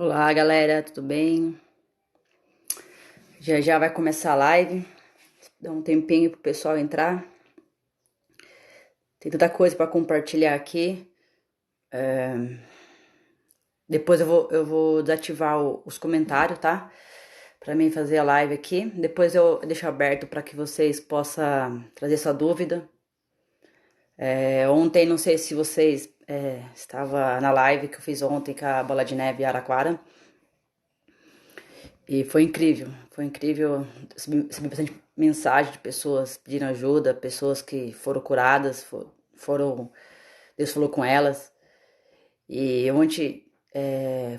Olá, galera, tudo bem? Já já vai começar a live. Dá um tempinho pro pessoal entrar. Tem tanta coisa para compartilhar aqui. Depois eu vou desativar os comentários, tá? Para mim fazer a live aqui. Depois eu deixo aberto para que vocês possam trazer sua dúvida. Ontem, não sei se vocês estavam na live que eu fiz ontem com a Bola de Neve Araquara. E foi incrível. Recebi bastante mensagem de pessoas pedindo ajuda, pessoas que foram curadas, foram, Deus falou com elas. E ontem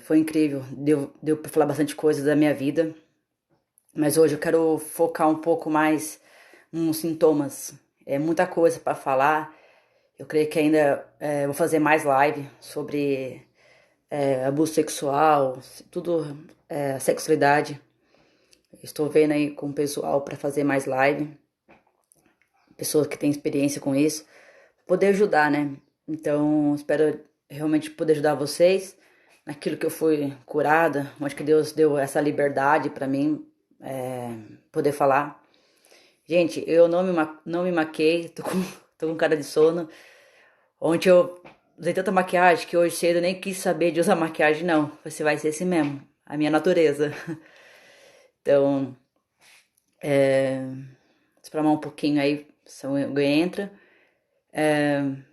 foi incrível, deu pra falar bastante coisa da minha vida, mas hoje eu quero focar um pouco mais nos sintomas. É muita coisa para falar. Eu creio que ainda vou fazer mais live sobre abuso sexual, tudo, sexualidade. Estou vendo aí com o pessoal para fazer mais live, pessoas que têm experiência com isso, poder ajudar, né? Então, espero realmente poder ajudar vocês naquilo que eu fui curada, onde que Deus deu essa liberdade para mim poder falar. Gente, eu não me maquei, tô com cara de sono. Ontem eu usei tanta maquiagem que hoje cedo eu nem quis saber de usar maquiagem, não. Você vai ser assim mesmo, a minha natureza. Então, esperar um pouquinho aí, se alguém entra.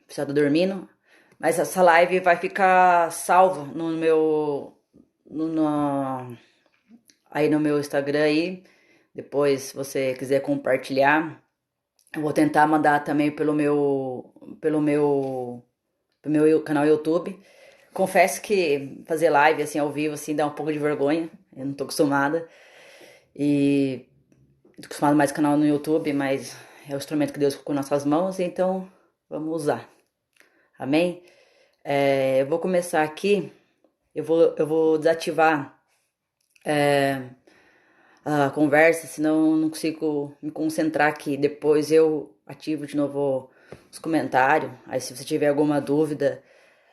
Pessoal tá dormindo. Mas essa live vai ficar salva no meu. No, no- Aí no meu Instagram aí. Depois, se você quiser compartilhar, eu vou tentar mandar também pelo meu canal YouTube. Confesso que fazer live assim ao vivo assim dá um pouco de vergonha. Eu não tô acostumada. E tô acostumado mais com canal no YouTube, mas é o instrumento que Deus colocou nas nossas mãos, então vamos usar. Amém? Eu vou começar aqui. Eu vou desativar a conversa, senão eu não consigo me concentrar aqui. Depois eu ativo de novo os comentários. Aí se você tiver alguma dúvida,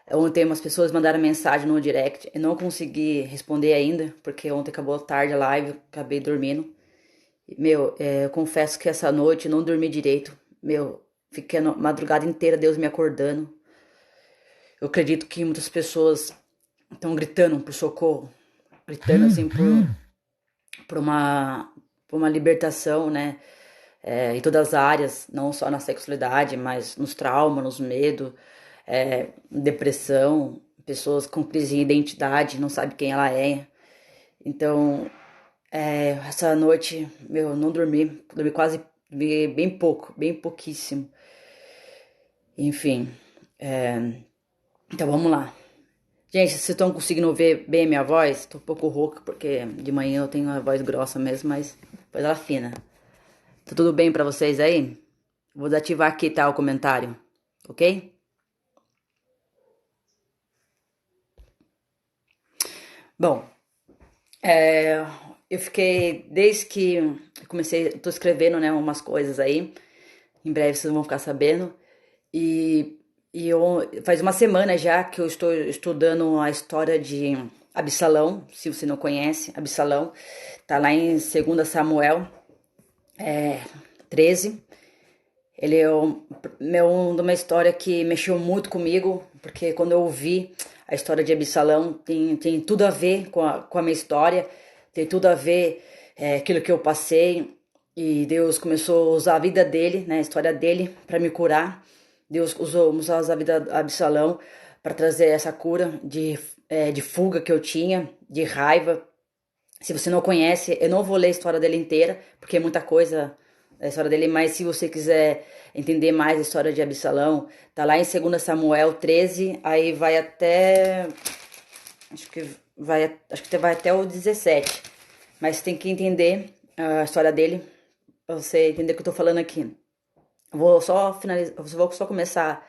ontem umas pessoas mandaram mensagem no direct. Eu não consegui responder ainda, porque ontem acabou tarde a live, acabei dormindo. Meu, eu confesso que essa noite eu não dormi direito. Meu, fiquei a madrugada inteira Deus me acordando. Eu acredito que muitas pessoas estão gritando por socorro, gritando assim por uma, por uma libertação, né? Em todas as áreas, não só na sexualidade, mas nos traumas, nos medos, depressão, pessoas com crise de identidade, não sabe quem ela é. Então, essa noite, meu, não dormi quase, dormi bem pouco, bem pouquíssimo. Enfim, então vamos lá. Gente, vocês estão conseguindo ver bem a minha voz? Tô um pouco rouca porque de manhã eu tenho uma voz grossa mesmo, mas depois ela fina. Tá tudo bem pra vocês aí? Vou desativar aqui, tá, o comentário, ok? Bom, eu fiquei, desde que eu comecei, tô escrevendo, né, umas coisas aí, em breve vocês vão ficar sabendo, e, faz uma semana já que eu estou estudando a história de Absalão, se você não conhece, Absalão, tá lá em 2 Samuel 13. Ele é uma história que mexeu muito comigo, porque quando eu ouvi a história de Absalão, tem tudo a ver com a minha história, tem tudo a ver aquilo que eu passei, e Deus começou a usar a vida dele, né, a história dele, para me curar. Deus usou a vida de Absalão para trazer essa cura de fuga que eu tinha, de raiva. Se você não conhece, eu não vou ler a história dele inteira, porque é muita coisa a história dele, mas se você quiser entender mais a história de Absalão, tá lá em 2 Samuel 13, aí vai até acho que vai até o 17. Mas tem que entender a história dele pra você entender o que eu tô falando aqui. Vou só finalizar, vou só começar a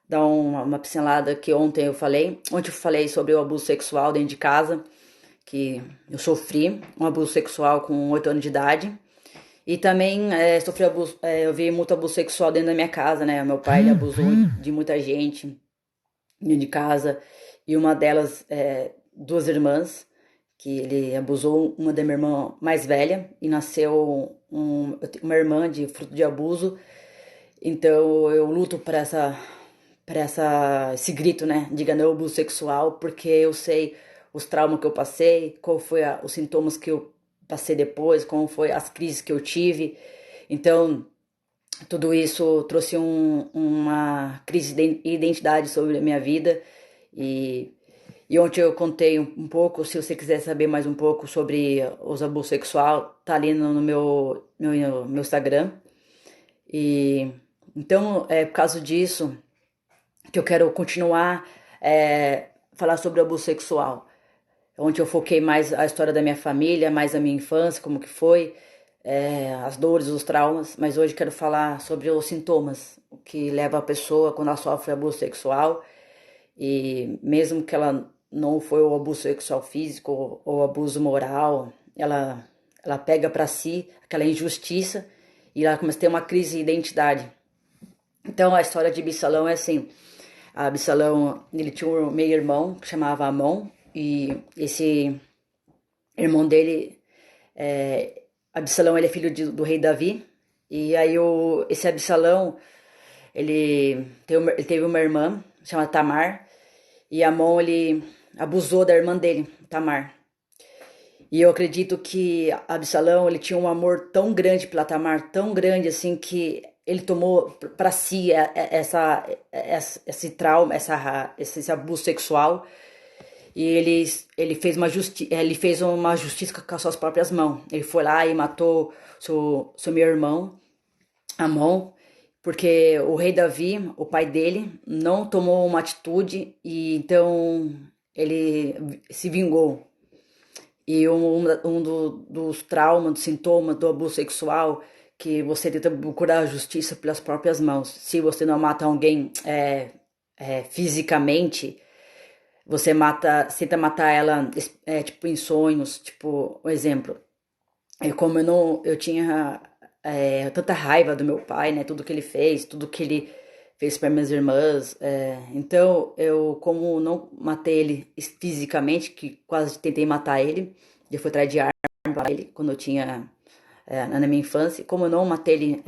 dar uma pincelada que ontem eu falei. Ontem eu falei sobre o abuso sexual dentro de casa, que eu sofri um abuso sexual com 8 anos de idade. E também sofri abuso, eu vi muito abuso sexual dentro da minha casa, né? Meu pai ele abusou de muita gente dentro de casa. E uma delas duas irmãs, que ele abusou uma da minha irmã mais velha e nasceu eu tenho uma irmã de fruto de abuso. Então eu luto esse grito, né? Diga não ao abuso sexual, porque eu sei os traumas que eu passei, qual foi os sintomas que eu passei depois, como foi as crises que eu tive. Então, tudo isso trouxe uma crise de identidade sobre a minha vida. E, e ontem eu contei um pouco, se você quiser saber mais um pouco sobre os abusos sexual, tá ali no meu Instagram. E então, é por causa disso que eu quero continuar falar sobre o abuso sexual, onde eu foquei mais a história da minha família, mais a minha infância, como que foi, as dores, os traumas, mas hoje quero falar sobre os sintomas, o que leva a pessoa quando ela sofre abuso sexual, e mesmo que ela não foi o abuso sexual físico ou abuso moral, ela pega para si aquela injustiça e ela começa a ter uma crise de identidade. Então a história de Absalão é assim, a Absalão, ele tinha um meio-irmão que chamava Amon, e esse irmão dele, Absalão, ele é filho do rei Davi, e aí esse Absalão, ele teve uma irmã chamada Tamar, e Amon, ele abusou da irmã dele, Tamar. E eu acredito que Absalão, ele tinha um amor tão grande pela Tamar, tão grande assim, que ele tomou para si esse trauma, esse abuso sexual. E ele fez uma justiça com as suas próprias mãos. Ele foi lá e matou seu meu irmão, Amon, porque o rei Davi, o pai dele, não tomou uma atitude e então ele se vingou. E dos traumas, dos sintomas do abuso sexual, que você tenta procurar a justiça pelas próprias mãos. Se você não mata alguém fisicamente, você tenta matar ela tipo em sonhos, tipo, um exemplo. Como eu tinha tanta raiva do meu pai, né? Tudo que ele fez, tudo que ele fez para minhas irmãs. Então, eu, como não matei ele fisicamente, que quase tentei matar ele, eu fui atrás de arma para ele quando eu tinha na minha infância. Como eu não matei ele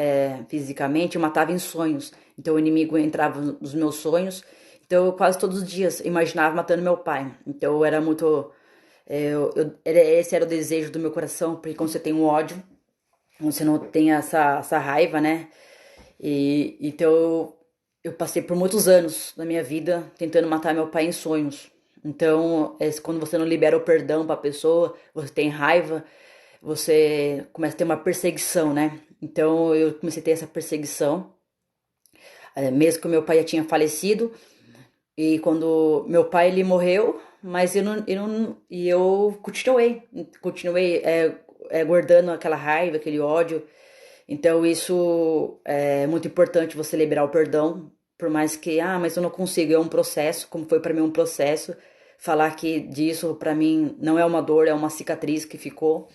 fisicamente, eu matava em sonhos. Então, o inimigo entrava nos meus sonhos. Então, eu quase todos os dias imaginava matando meu pai. Então, eu era muito. Esse era o desejo do meu coração, porque quando você tem um ódio, você não tem essa raiva, né? Então eu passei por muitos anos da minha vida tentando matar meu pai em sonhos. Então, quando você não libera o perdão pra pessoa, você tem raiva, você começa a ter uma perseguição, né? Então eu comecei a ter essa perseguição, mesmo que o meu pai já tinha falecido. E quando meu pai ele morreu, mas eu continuei guardando aquela raiva, aquele ódio. Então isso é muito importante, você liberar o perdão, por mais que mas eu não consigo, é um processo, como foi pra mim um processo. Falar que disso pra mim não é uma dor, é uma cicatriz que ficou.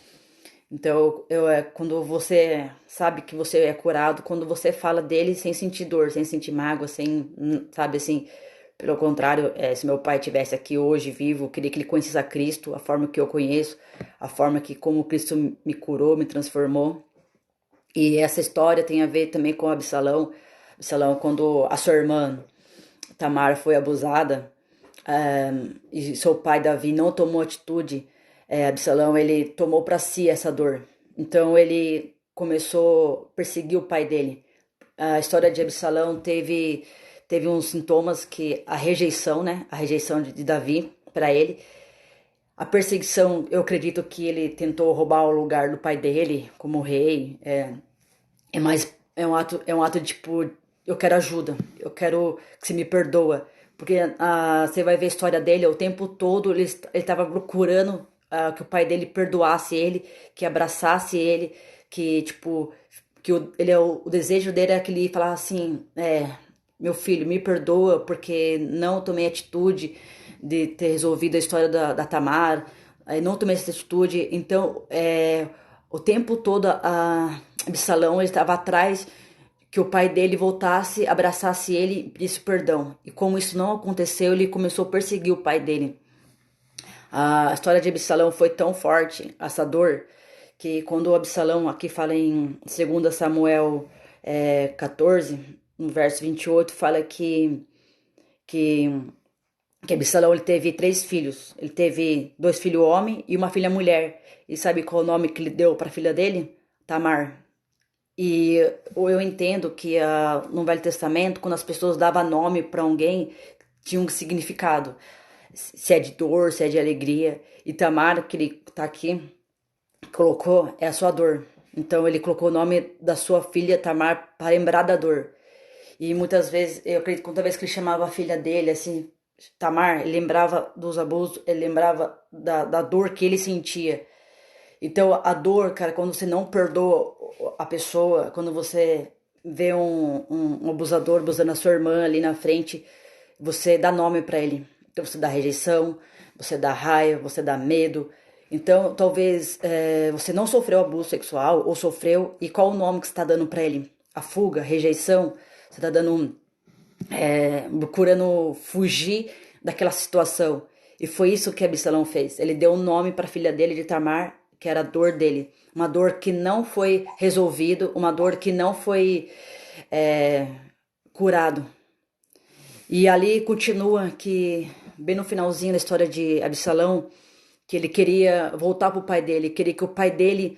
Então, quando você sabe que você é curado, quando você fala dele sem sentir dor, sem sentir mágoa, sem, sabe assim, pelo contrário, se meu pai tivesse aqui hoje vivo, eu queria que ele conhecesse a Cristo, a forma que eu conheço, a forma que como Cristo me curou, me transformou. E essa história tem a ver também com Absalão. Absalão, quando a sua irmã Tamar foi abusada, e seu pai Davi não tomou atitude, Absalão ele tomou para si essa dor. Então ele começou a perseguir o pai dele. A história de Absalão teve uns sintomas que a rejeição, né? A rejeição de Davi para ele. A perseguição, eu acredito que ele tentou roubar o lugar do pai dele como rei. É um ato de tipo, eu quero ajuda, eu quero que você me perdoa. Porque você vai ver a história dele, o tempo todo ele estava procurando que o pai dele perdoasse ele, que abraçasse ele, que tipo, o desejo dele é que ele falasse assim, meu filho, me perdoa porque não tomei atitude de ter resolvido a história da Tamar, não tomei essa atitude. Então, o tempo todo a Absalão estava atrás que o pai dele voltasse, abraçasse ele e pedisse perdão. E como isso não aconteceu, ele começou a perseguir o pai dele. A história de Absalão foi tão forte, essa dor, que quando o Absalão, aqui fala em 2 Samuel 14, no verso 28, fala que, que Absalão ele teve 3 filhos. Ele teve 2 filhos homem e uma filha mulher. E sabe qual o nome que ele deu para a filha dele? Tamar. E eu entendo que no Velho Testamento, quando as pessoas davam nome para alguém, tinha um significado. Se é de dor, se é de alegria. E Tamar, que ele tá aqui, colocou, é a sua dor. Então ele colocou o nome da sua filha Tamar para lembrar da dor. E muitas vezes, eu acredito que toda vez que ele chamava a filha dele, assim, Tamar, ele lembrava dos abusos, ele lembrava da dor que ele sentia. Então, a dor, cara, quando você não perdoa a pessoa, quando você vê um abusador abusando a sua irmã ali na frente, você dá nome pra ele. Então, você dá rejeição, você dá raiva, você dá medo. Então, talvez você não sofreu abuso sexual ou sofreu, e qual o nome que você tá dando pra ele? A fuga, rejeição, você tá dando procurando fugir daquela situação. E foi isso que Absalão fez. Ele deu um nome para a filha dele de Tamar, que era a dor dele. Uma dor que não foi resolvido, uma dor que não foi é, curado. E ali continua que, bem no finalzinho da história de Absalão, que ele queria voltar pro pai dele, queria que o pai dele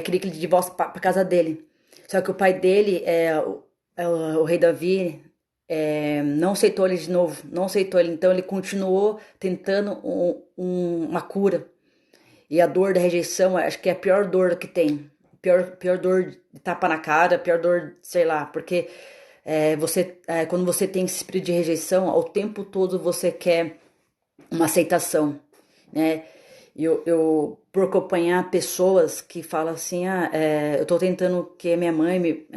queria que ele de volta para casa dele. Só que o pai dele, o rei Davi, não aceitou ele de novo, não aceitou ele. Então ele continuou tentando uma cura. E a dor da rejeição, acho que é a pior dor que tem. Pior dor de tapa na cara, pior dor, sei lá, porque quando você tem esse espírito de rejeição, ao tempo todo você quer uma aceitação, né? Por acompanhar pessoas que falam assim, eu tô tentando que minha mãe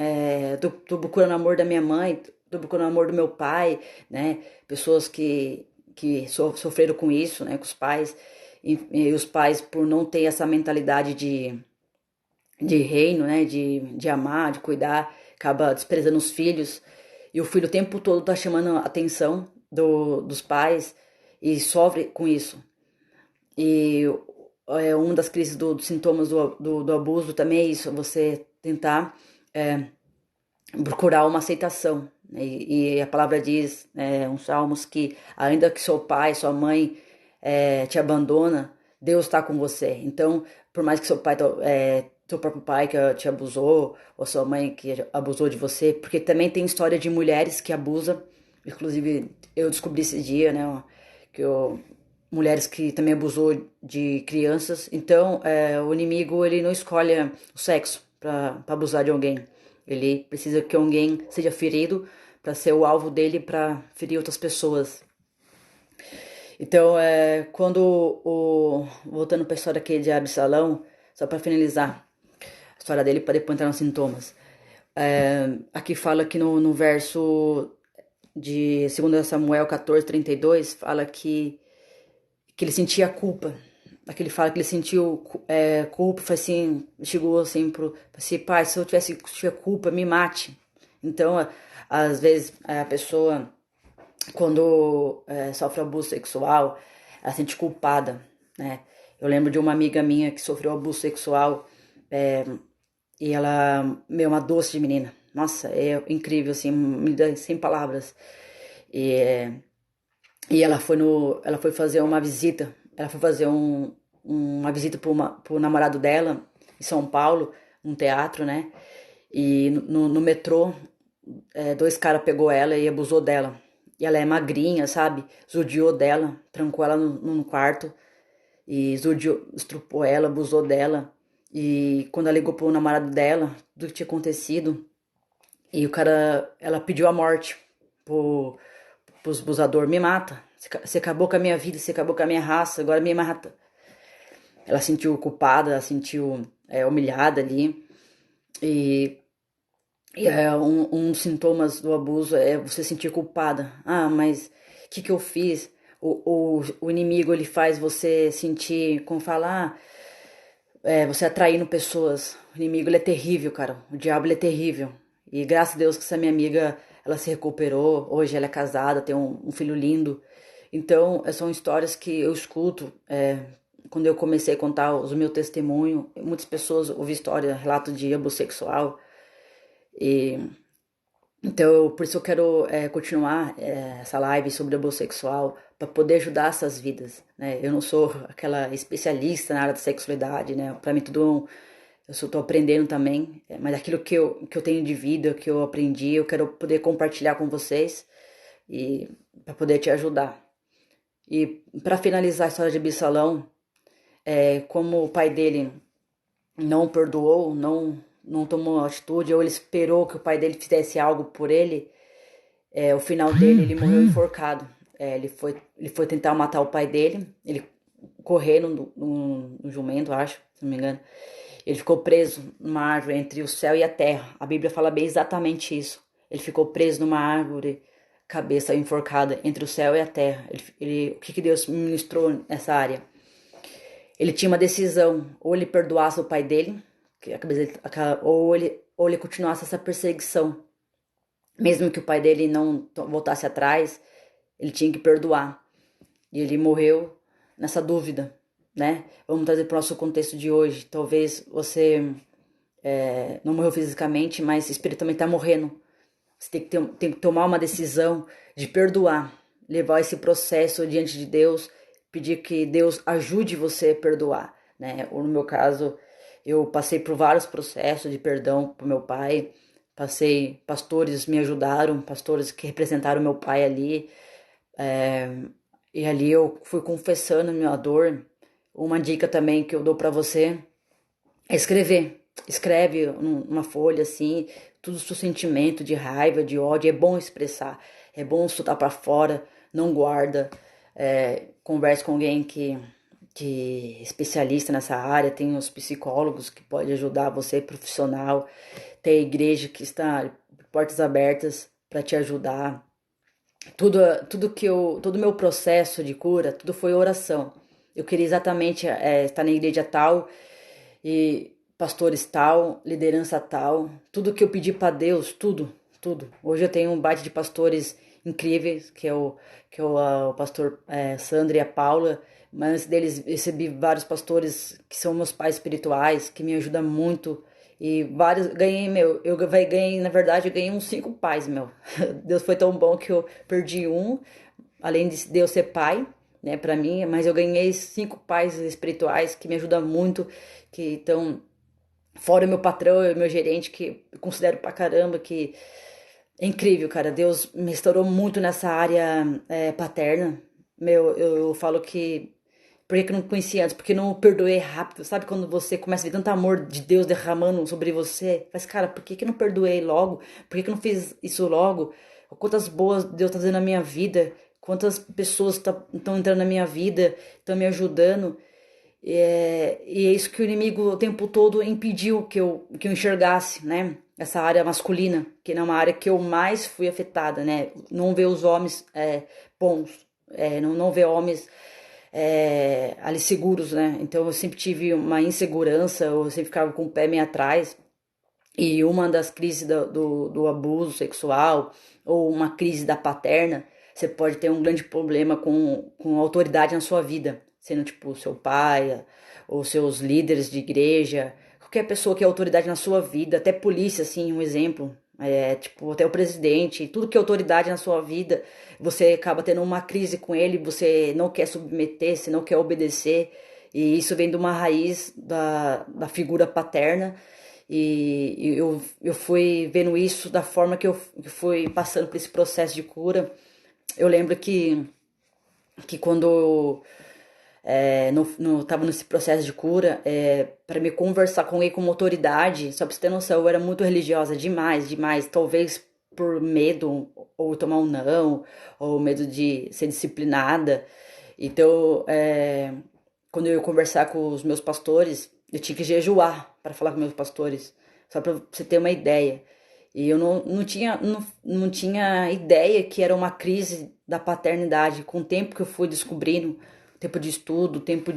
tô procurando amor da minha mãe, tô procurando amor do meu pai, né? Pessoas que sofreram com isso, né? Com os pais, e os pais, por não ter essa mentalidade de reino, né? De amar, de cuidar, acaba desprezando os filhos, e o filho o tempo todo tá chamando a atenção dos pais e sofre com isso. E uma das crises dos sintomas do abuso também é isso, você tentar procurar uma aceitação. E a palavra diz, uns salmos, que ainda que seu pai, sua mãe te abandona, Deus está com você. Então, por mais que seu pai, seu próprio pai que te abusou, ou sua mãe que abusou de você, porque também tem história de mulheres que abusam, inclusive eu descobri esse dia, né, que mulheres que também abusou de crianças. Então, o inimigo ele não escolhe o sexo para abusar de alguém. Ele precisa que alguém seja ferido para ser o alvo dele para ferir outras pessoas. Então, voltando para a história aqui de Absalão, só para finalizar a história dele, para depois entrar nos sintomas. Aqui fala que no verso de 2 Samuel 14:32, fala que ele sentia culpa. Aqui ele fala que ele sentiu culpa, foi assim, chegou assim assim, pai, se eu tiver culpa, me mate. Então, às vezes, a pessoa, quando sofre abuso sexual, ela se sente culpada, né? Eu lembro de uma amiga minha que sofreu abuso sexual, e ela, uma doce de menina. Nossa, é incrível, assim, me dá sem palavras. E, e ela foi fazer uma visita, ela foi fazer uma visita pro namorado dela, em São Paulo, um teatro, né? E no metrô, 2 caras pegou ela e abusou dela. E ela é magrinha, sabe? Judiou dela, trancou ela no quarto e estrupou ela, abusou dela. E quando ela ligou pro namorado dela, tudo que tinha acontecido, e ela pediu a morte pros abusadores, me mata. Você acabou com a minha vida, você acabou com a minha raça, agora me mata. Ela sentiu culpada, ela sentiu humilhada ali. E um dos sintomas do abuso é você sentir culpada. Ah, mas o que eu fiz? O inimigo, ele faz você sentir, como falar, você atraindo pessoas. O inimigo, ele é terrível, cara. O diabo, ele é terrível. E graças a Deus que essa minha amiga, ela se recuperou. Hoje ela é casada, tem um filho lindo. Então, são histórias que eu escuto. Quando eu comecei a contar o meu testemunho, muitas pessoas ouviram história, relato de abuso sexual. E então, por isso eu quero continuar essa live sobre abuso sexual, para poder ajudar essas vidas, né? Eu não sou aquela especialista na área da sexualidade, né? Para mim tudo eu só tô aprendendo também, mas aquilo que eu tenho de vida, que eu aprendi, eu quero poder compartilhar com vocês e para poder te ajudar. E para finalizar a história de Absalão, como o pai dele não perdoou, não tomou atitude, ou ele esperou que o pai dele fizesse algo por ele, o final dele, ele morreu enforcado. Ele foi tentar matar o pai dele, ele correndo no jumento, acho, se não me engano. Ele ficou preso numa árvore entre o céu e a terra. A Bíblia fala bem exatamente isso. Ele ficou preso numa árvore, cabeça enforcada entre o céu e a terra. O que Deus ministrou nessa área? Ele tinha uma decisão: ou ele perdoasse o pai dele, ou ele continuasse essa perseguição. Mesmo que o pai dele não voltasse atrás, ele tinha que perdoar. E ele morreu nessa dúvida, né? Vamos trazer para o nosso contexto de hoje. Talvez você não morreu fisicamente, mas espiritualmente está morrendo. Você tem que tomar uma decisão de perdoar, levar esse processo diante de Deus, pedir que Deus ajude você a perdoar, né? Ou no meu caso, eu passei por vários processos de perdão pro meu pai. Pastores me ajudaram, pastores que representaram meu pai ali. E ali eu fui confessando minha dor. Uma dica também que eu dou pra você é escrever. Escreve numa folha assim, tudo o seu sentimento de raiva, de ódio. É bom expressar, é bom soltar pra fora, não guarda. Converse com alguém que é especialista nessa área. Tem os psicólogos que podem ajudar você, profissional. Tem a igreja que está de portas abertas para te ajudar. Todo o meu processo de cura, tudo foi oração. Eu queria exatamente estar na igreja tal e pastores tal, liderança tal, tudo que eu pedi para Deus, tudo. Hoje eu tenho um bate de pastores incríveis, que é o pastor Sandra e a Paula, mas antes deles recebi vários pastores que são meus pais espirituais, que me ajudam muito. E vários, ganhei, na verdade, eu ganhei uns 5 pais, meu. Deus foi tão bom que eu perdi um, além de Deus ser pai, né, pra mim, mas eu ganhei 5 pais espirituais que me ajudam muito, que estão fora o meu patrão e o meu gerente, que eu considero pra caramba, que é incrível, cara. Deus me restaurou muito nessa área paterna. Meu, eu falo que por que eu não conhecia antes? Porque eu não perdoei rápido. Sabe quando você começa a ver tanto amor de Deus derramando sobre você? Mas, cara, por que eu não perdoei logo? Por que eu não fiz isso logo? Quantas boas Deus tá fazendo na minha vida? Quantas pessoas estão entrando na minha vida, estão me ajudando? E é isso que o inimigo o tempo todo impediu que eu enxergasse, né? Essa área masculina, que é uma área que eu mais fui afetada, né? Não ver os homens bons, não ver homens ali seguros, né? Então eu sempre tive uma insegurança, eu sempre ficava com o pé meio atrás. E uma das crises do abuso sexual ou uma crise da paterna, você pode ter um grande problema com autoridade na sua vida, sendo tipo seu pai ou seus líderes de igreja, qualquer pessoa que é autoridade na sua vida, até polícia, assim, um exemplo. Tipo, até o presidente, tudo que é autoridade na sua vida, você acaba tendo uma crise com ele, você não quer submeter, você não quer obedecer, e isso vem de uma raiz da figura paterna. E eu fui vendo isso da forma que eu fui passando por esse processo de cura. Eu lembro que quando eu tava nesse processo de cura, para me conversar com alguém com autoridade, só pra você ter noção, eu era muito religiosa, demais, demais. Talvez por medo, ou tomar um não, ou medo de ser disciplinada. Então, quando eu ia conversar com os meus pastores, eu tinha que jejuar para falar com meus pastores, só para você ter uma ideia. E eu não tinha ideia que era uma crise da paternidade. Com o tempo que eu fui descobrindo, tempo de estudo, tempo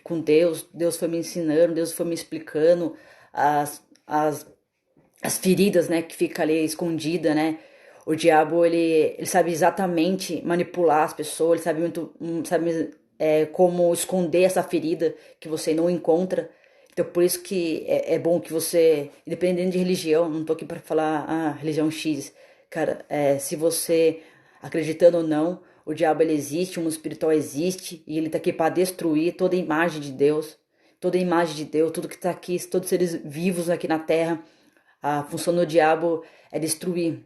com Deus, Deus foi me ensinando, Deus foi me explicando as, as, as feridas, né, que fica ali escondida, né? O diabo, ele sabe exatamente manipular as pessoas, ele sabe muito, sabe como esconder essa ferida que você não encontra. Então, por isso que é bom que você, independente de religião, não tô aqui para falar, religião X, cara, se você acreditando ou não, o diabo ele existe, o mundo espiritual existe, e ele tá aqui para destruir toda a imagem de Deus, toda a imagem de Deus, tudo que tá aqui, todos os seres vivos aqui na terra. A função do diabo é destruir.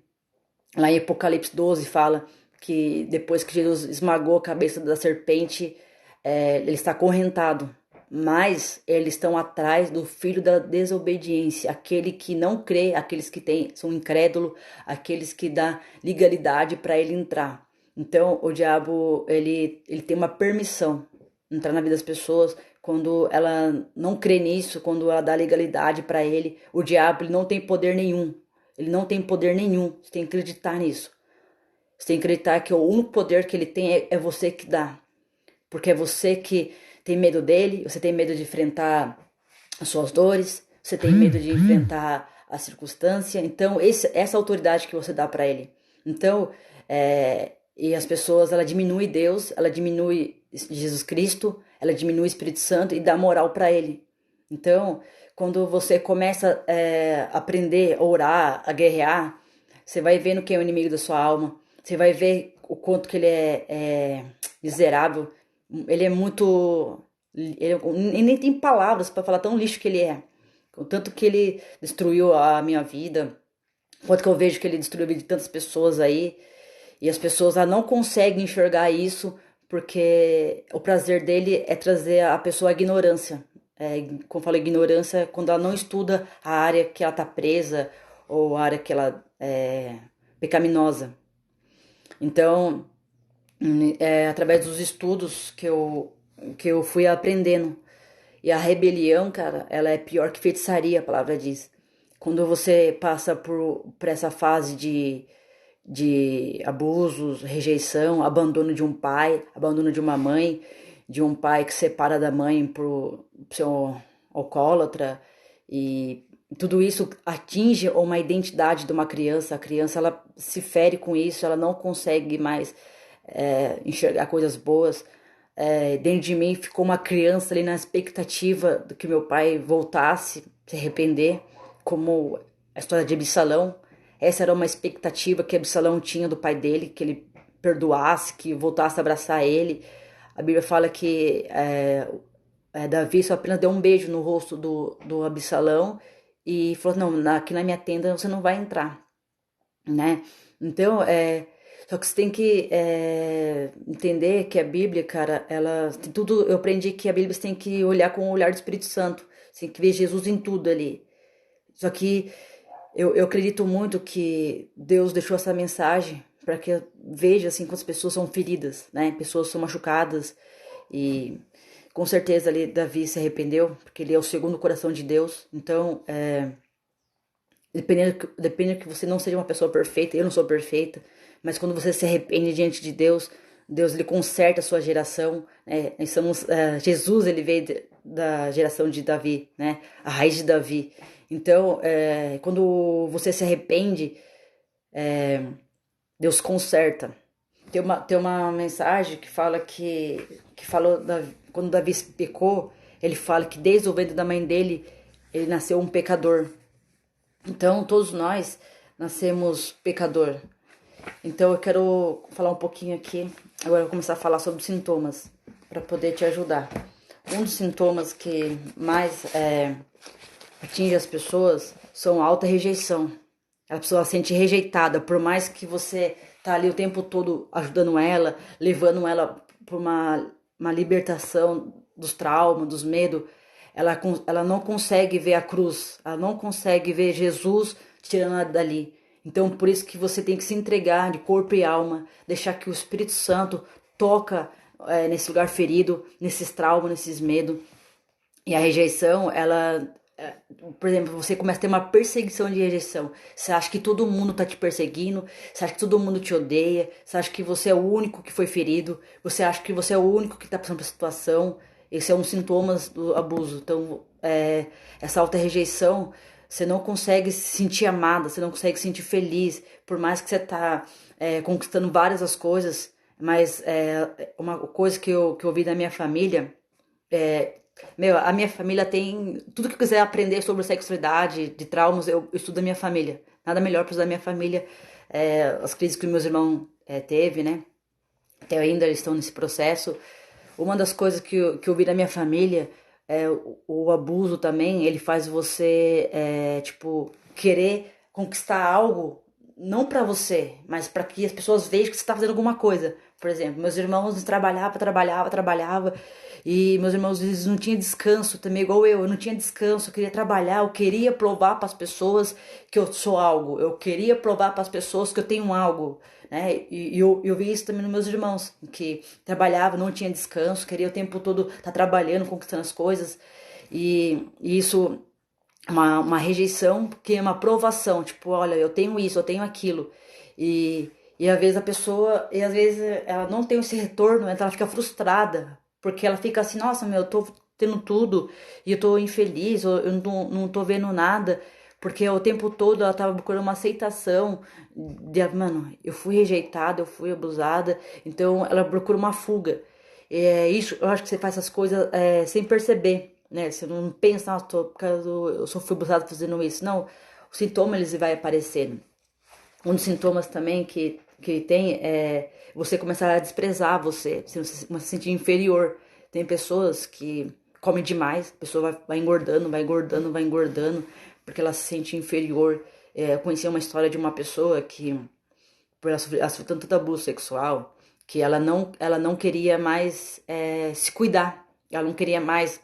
Lá em Apocalipse 12 fala que depois que Jesus esmagou a cabeça da serpente, ele está acorrentado. Mas eles estão atrás do filho da desobediência, aquele que não crê, aqueles que são incrédulos, aqueles que dá legalidade para ele entrar. Então o diabo ele tem uma permissão entrar na vida das pessoas quando ela não crê nisso, quando ela dá legalidade para ele. O diabo ele não tem poder nenhum. Ele não tem poder nenhum. Você tem que acreditar nisso. Você tem que acreditar que o único poder que ele tem é você que dá. Porque é você que tem medo dele, você tem medo de enfrentar as suas dores, você tem medo de enfrentar a circunstância. Então, essa autoridade que você dá para ele. Então, e as pessoas, ela diminui Deus, ela diminui Jesus Cristo, ela diminui o Espírito Santo e dá moral para ele. Então, quando você começa a aprender a orar, a guerrear, você vai vendo quem é o inimigo da sua alma. Você vai ver o quanto que ele é miserável. Ele é muito... Ele nem tem palavras para falar tão lixo que ele é. O tanto que ele destruiu a minha vida. O quanto que eu vejo que ele destruiu a vida de tantas pessoas aí. E as pessoas não conseguem enxergar isso porque o prazer dele é trazer a pessoa à ignorância. Como eu falo, ignorância quando ela não estuda a área que ela está presa ou a área que ela é pecaminosa. Então, através dos estudos que eu fui aprendendo. E a rebelião, cara, ela é pior que feitiçaria, a palavra diz. Quando você passa por essa fase de abusos, rejeição, abandono de um pai, abandono de uma mãe, de um pai que separa da mãe por ser um alcoólatra, e tudo isso atinge uma identidade de uma criança. A criança ela se fere com isso, ela não consegue mais enxergar coisas boas. Dentro de mim ficou uma criança ali na expectativa de que meu pai voltasse, se arrepender, como a história de Absalão. Essa era uma expectativa que Absalão tinha do pai dele, que ele perdoasse, que voltasse a abraçar ele. A Bíblia fala que Davi só apenas deu um beijo no rosto do Absalão e falou, não, aqui na minha tenda você não vai entrar, né? Então, só que você tem que entender que a Bíblia, cara, ela tem tudo. Eu aprendi que a Bíblia você tem que olhar com o olhar do Espírito Santo, você tem que ver Jesus em tudo ali. Só que eu acredito muito que Deus deixou essa mensagem para que eu veja assim quantas pessoas são feridas, né? Pessoas são machucadas e com certeza ali Davi se arrependeu porque ele é o segundo coração de Deus. Então, dependendo que você não seja uma pessoa perfeita, eu não sou perfeita, mas quando você se arrepende diante de Deus, Deus ele conserta a sua geração, né? Jesus ele veio da geração de Davi, né? A raiz de Davi. Então, quando você se arrepende, Deus conserta. Tem uma mensagem que fala que falou quando Davi pecou, ele fala que desde o ventre da mãe dele, ele nasceu um pecador. Então, todos nós nascemos pecador. Então, eu quero falar um pouquinho aqui. Agora eu vou começar a falar sobre sintomas, para poder te ajudar. Um dos sintomas que mais atinge as pessoas são a alta rejeição. A pessoa se sente rejeitada, por mais que você tá ali o tempo todo ajudando ela, levando ela por uma libertação dos traumas, dos medos. Ela não consegue ver a cruz, ela não consegue ver Jesus tirando ela dali. Então, por isso que você tem que se entregar de corpo e alma, deixar que o Espírito Santo toca nesse lugar ferido, nesses traumas, nesses medos. E a rejeição, por exemplo, você começa a ter uma perseguição de rejeição. Você acha que todo mundo tá te perseguindo, você acha que todo mundo te odeia, você acha que você é o único que foi ferido, você acha que você é o único que tá passando por essa situação. Esse é um sintoma do abuso. Então, essa alta rejeição você não consegue se sentir amada, você não consegue se sentir feliz, por mais que você tá conquistando várias as coisas, mas uma coisa que eu ouvi da minha família é, meu, a minha família tem tudo que eu quiser aprender sobre sexualidade, de traumas, eu estudo da minha família. Nada melhor para estudar da minha família, as crises que meus irmãos teve, né? Até ainda eles estão nesse processo. Uma das coisas que eu vi da minha família é o abuso também, ele faz você, tipo, querer conquistar algo, não pra você, mas pra que as pessoas vejam que você tá fazendo alguma coisa. Por exemplo, meus irmãos trabalhava, e meus irmãos eles não tinham descanso também, igual eu não tinha descanso, eu queria trabalhar, eu queria provar para as pessoas que eu sou algo, eu queria provar para as pessoas que eu tenho algo, né? E eu vi isso também nos meus irmãos, que trabalhava, não tinha descanso, queria o tempo todo estar trabalhando, conquistando as coisas, e isso uma rejeição que é uma aprovação, tipo, olha, eu tenho isso, eu tenho aquilo. E às vezes a pessoa, e às vezes ela não tem esse retorno, então ela fica frustrada, porque ela fica assim, nossa, meu, eu tô tendo tudo e eu tô infeliz, eu não tô vendo nada, porque o tempo todo ela tava procurando uma aceitação de, mano, eu fui rejeitada, eu fui abusada, então ela procura uma fuga. É isso, eu acho que você faz essas coisas sem perceber, né? Você não pensa, nossa, eu só fui abusado fazendo isso. Não, os sintomas eles vai aparecendo. Um dos sintomas também que tem é você começar a desprezar você começa a se sentir inferior. Tem pessoas que comem demais, a pessoa vai engordando, vai engordando, porque ela se sente inferior. Eu conheci uma história de uma pessoa que por ela sofreu tanto abuso sexual que ela não queria mais se cuidar. Ela não queria mais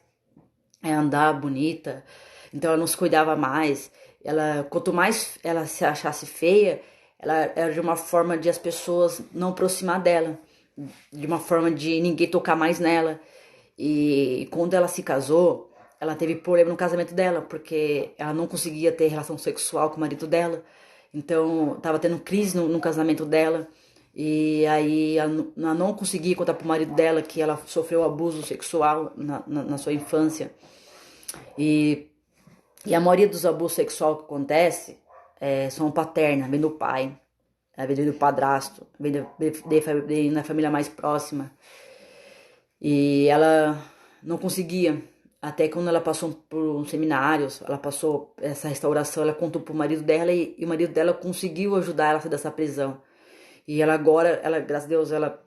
andar bonita, então ela não se cuidava mais. Ela, quanto mais ela se achasse feia, ela era de uma forma de as pessoas não aproximar dela, de uma forma de ninguém tocar mais nela. E quando ela se casou, ela teve problema no casamento dela, porque ela não conseguia ter relação sexual com o marido dela. Então, tava tendo crise no casamento dela. E aí ela não conseguia contar pro marido dela que ela sofreu abuso sexual na sua infância. E, e a maioria dos abusos sexuais que acontece são paterna, vem do pai, vem do padrasto, vem na família mais próxima. E ela não conseguia. Até quando ela passou por uns seminários, ela passou essa restauração, ela contou pro marido dela e o marido dela conseguiu ajudar ela a sair dessa prisão. E ela agora, graças a Deus, ela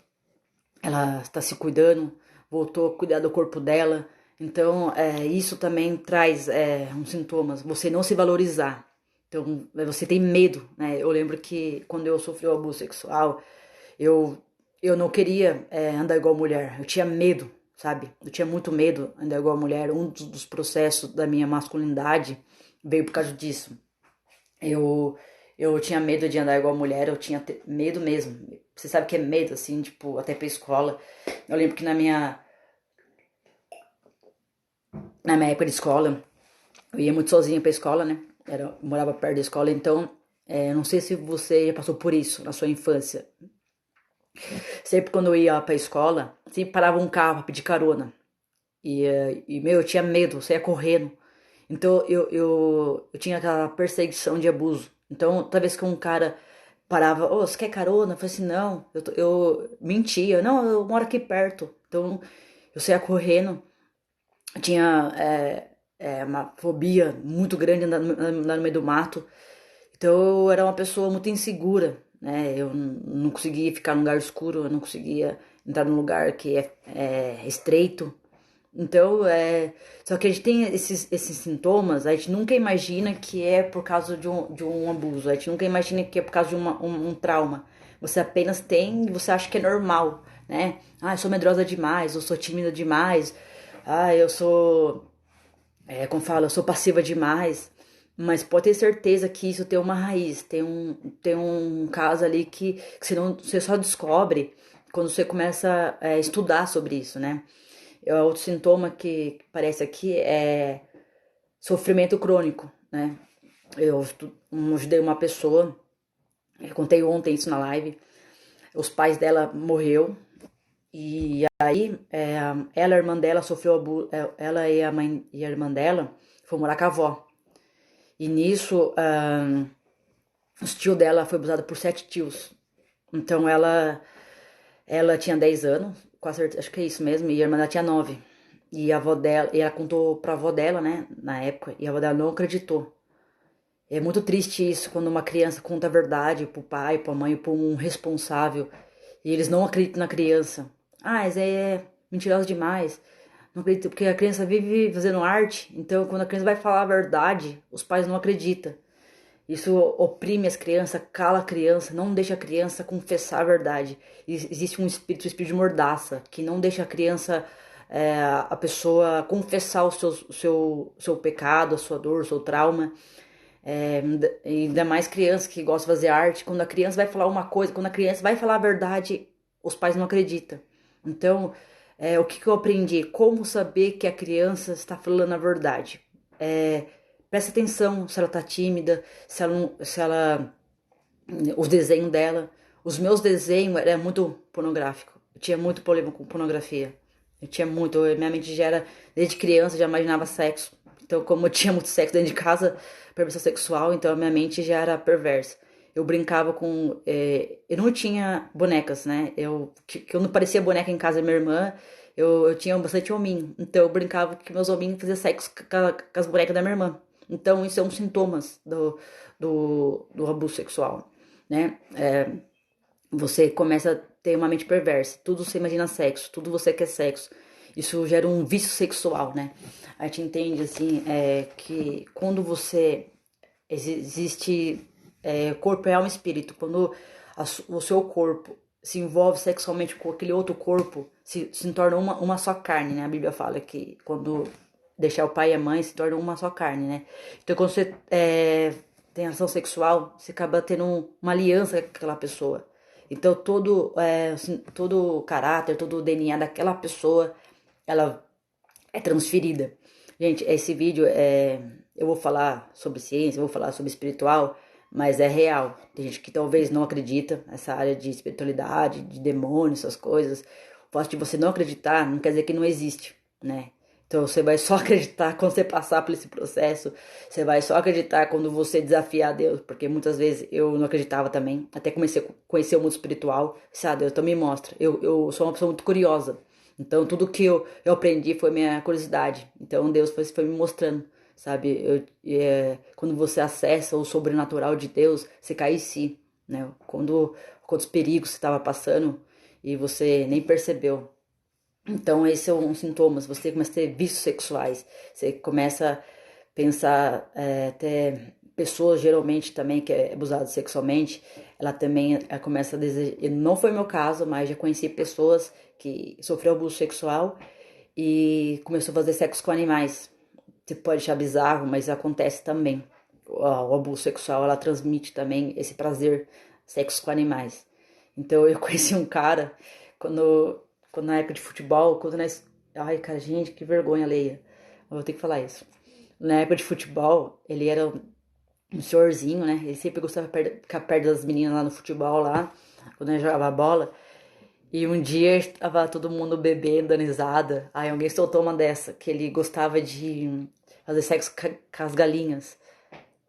está se cuidando, voltou a cuidar do corpo dela. Então, isso também traz uns sintomas, você não se valorizar. Então, você tem medo, né? Eu lembro que quando eu sofri o abuso sexual, eu, eu não queria andar igual mulher, eu tinha medo, sabe? Eu tinha muito medo de andar igual mulher. Um dos processos da minha masculinidade veio por causa disso. Eu, eu tinha medo de andar igual mulher, eu tinha medo mesmo. Você sabe que é medo, assim, tipo, até pra escola. Eu lembro que na minha época de escola, eu ia muito sozinha pra escola, né? Eu morava perto da escola, então, não sei se você já passou por isso na sua infância. Sempre quando eu ia pra escola, sempre parava um carro pra pedir carona. Meu, eu tinha medo, eu saía correndo. Então eu tinha aquela perseguição de abuso. Então, toda vez que um cara parava, ô, você quer carona? Eu falei assim, não, eu mentia, não, eu moro aqui perto. Então, eu saía correndo, eu tinha uma fobia muito grande andar no meio do mato. Então, eu era uma pessoa muito insegura, né? Eu não conseguia ficar num lugar escuro, eu não conseguia entrar num lugar que é estreito. Então, só que a gente tem esses sintomas, a gente nunca imagina que é por causa de um abuso, a gente nunca imagina que é por causa de um trauma. Você apenas tem e você acha que é normal, né? Ah, eu sou medrosa demais, eu sou tímida demais, eu sou, como fala, eu sou passiva demais. Mas pode ter certeza que isso tem uma raiz, tem um caso ali que você só descobre quando você começa a estudar sobre isso, né? Outro sintoma que aparece aqui é sofrimento crônico, né? Eu ajudei uma pessoa, eu contei ontem isso na live, os pais dela morreu e aí ela, a irmã dela sofreu abuso, ela e a mãe e a irmã dela foram morar com a avó. E nisso, os tios dela foi abusada por 7 tios. Então ela tinha 10 anos, quase certeza, acho que é isso mesmo, e a irmã dela tinha 9. E a avó dela, e ela contou pra avó dela, né, na época, e a avó dela não acreditou. É muito triste isso quando uma criança conta a verdade pro pai, pra mãe, pra um responsável, e eles não acreditam na criança. Ah, mas é mentirosa demais. Não acredito, porque a criança vive fazendo arte, então quando a criança vai falar a verdade, os pais não acreditam. Isso oprime as crianças, cala a criança, não deixa a criança confessar a verdade. Existe um espírito de mordaça, que não deixa a criança, a pessoa confessar o seu pecado, a sua dor, o seu trauma. Ainda mais criança que gosta de fazer arte, quando a criança vai falar uma coisa, quando a criança vai falar a verdade, os pais não acreditam. Então, o que eu aprendi? Como saber que a criança está falando a verdade? Presta atenção se ela tá tímida, se ela os desenhos dela. Os meus desenhos eram muito pornográfico. Eu tinha muito problema com pornografia. Minha mente já era, desde criança, já imaginava sexo. Então, como eu tinha muito sexo dentro de casa, perversão sexual, então a minha mente já era perversa. Eu brincava com. Eu não tinha bonecas, né? Que eu não parecia boneca em casa da minha irmã, eu tinha bastante hominho. Então eu brincava que meus hominhos faziam sexo com as bonecas da minha irmã. Então, isso é um sintomas do abuso sexual, né? Você começa a ter uma mente perversa. Tudo você imagina sexo, tudo você quer sexo. Isso gera um vício sexual, né? A gente entende, assim, que quando você... Existe corpo, alma e espírito. Quando o seu corpo se envolve sexualmente com aquele outro corpo, se torna uma só carne, né? A Bíblia fala que quando deixar o pai e a mãe, se torna uma só carne, né? Então, quando você tem ação sexual, você acaba tendo uma aliança com aquela pessoa. Então, todo o caráter, todo o DNA daquela pessoa, ela é transferida. Gente, esse vídeo eu vou falar sobre ciência, eu vou falar sobre espiritual, mas é real. Tem gente que talvez não acredita nessa área de espiritualidade, de demônios, essas coisas. O fato de você não acreditar não quer dizer que não existe, né? Então você vai só acreditar quando você passar por esse processo. Você vai só acreditar quando você desafiar Deus, porque muitas vezes eu não acreditava também. Até comecei a conhecer o mundo espiritual. Ah, Deus, então me mostra. Eu sou uma pessoa muito curiosa. Então, tudo que eu aprendi foi minha curiosidade. Então, Deus foi me mostrando, sabe? Quando você acessa o sobrenatural de Deus, você cai em si, né? Quantos perigos você estava passando e você nem percebeu. Então, esse é um sintoma. Você começa a ter vícios sexuais. Você começa a pensar, até pessoas geralmente também que é abusada sexualmente, ela começa a desejar. Não foi meu caso, mas já conheci pessoas que sofreu abuso sexual e começou a fazer sexo com animais. Você pode achar bizarro, mas acontece também. O abuso sexual, ela transmite também esse prazer, sexo com animais. Então eu conheci um cara quando, quando na época de futebol, ai, cara, gente, que vergonha alheia. Eu vou ter que falar isso. Na época de futebol, ele era um senhorzinho, né? Ele sempre gostava de ficar perto das meninas lá no futebol, lá, quando ele jogava bola. E um dia tava todo mundo bebendo, dando risada. Aí alguém soltou uma dessa, que ele gostava de fazer sexo com as galinhas.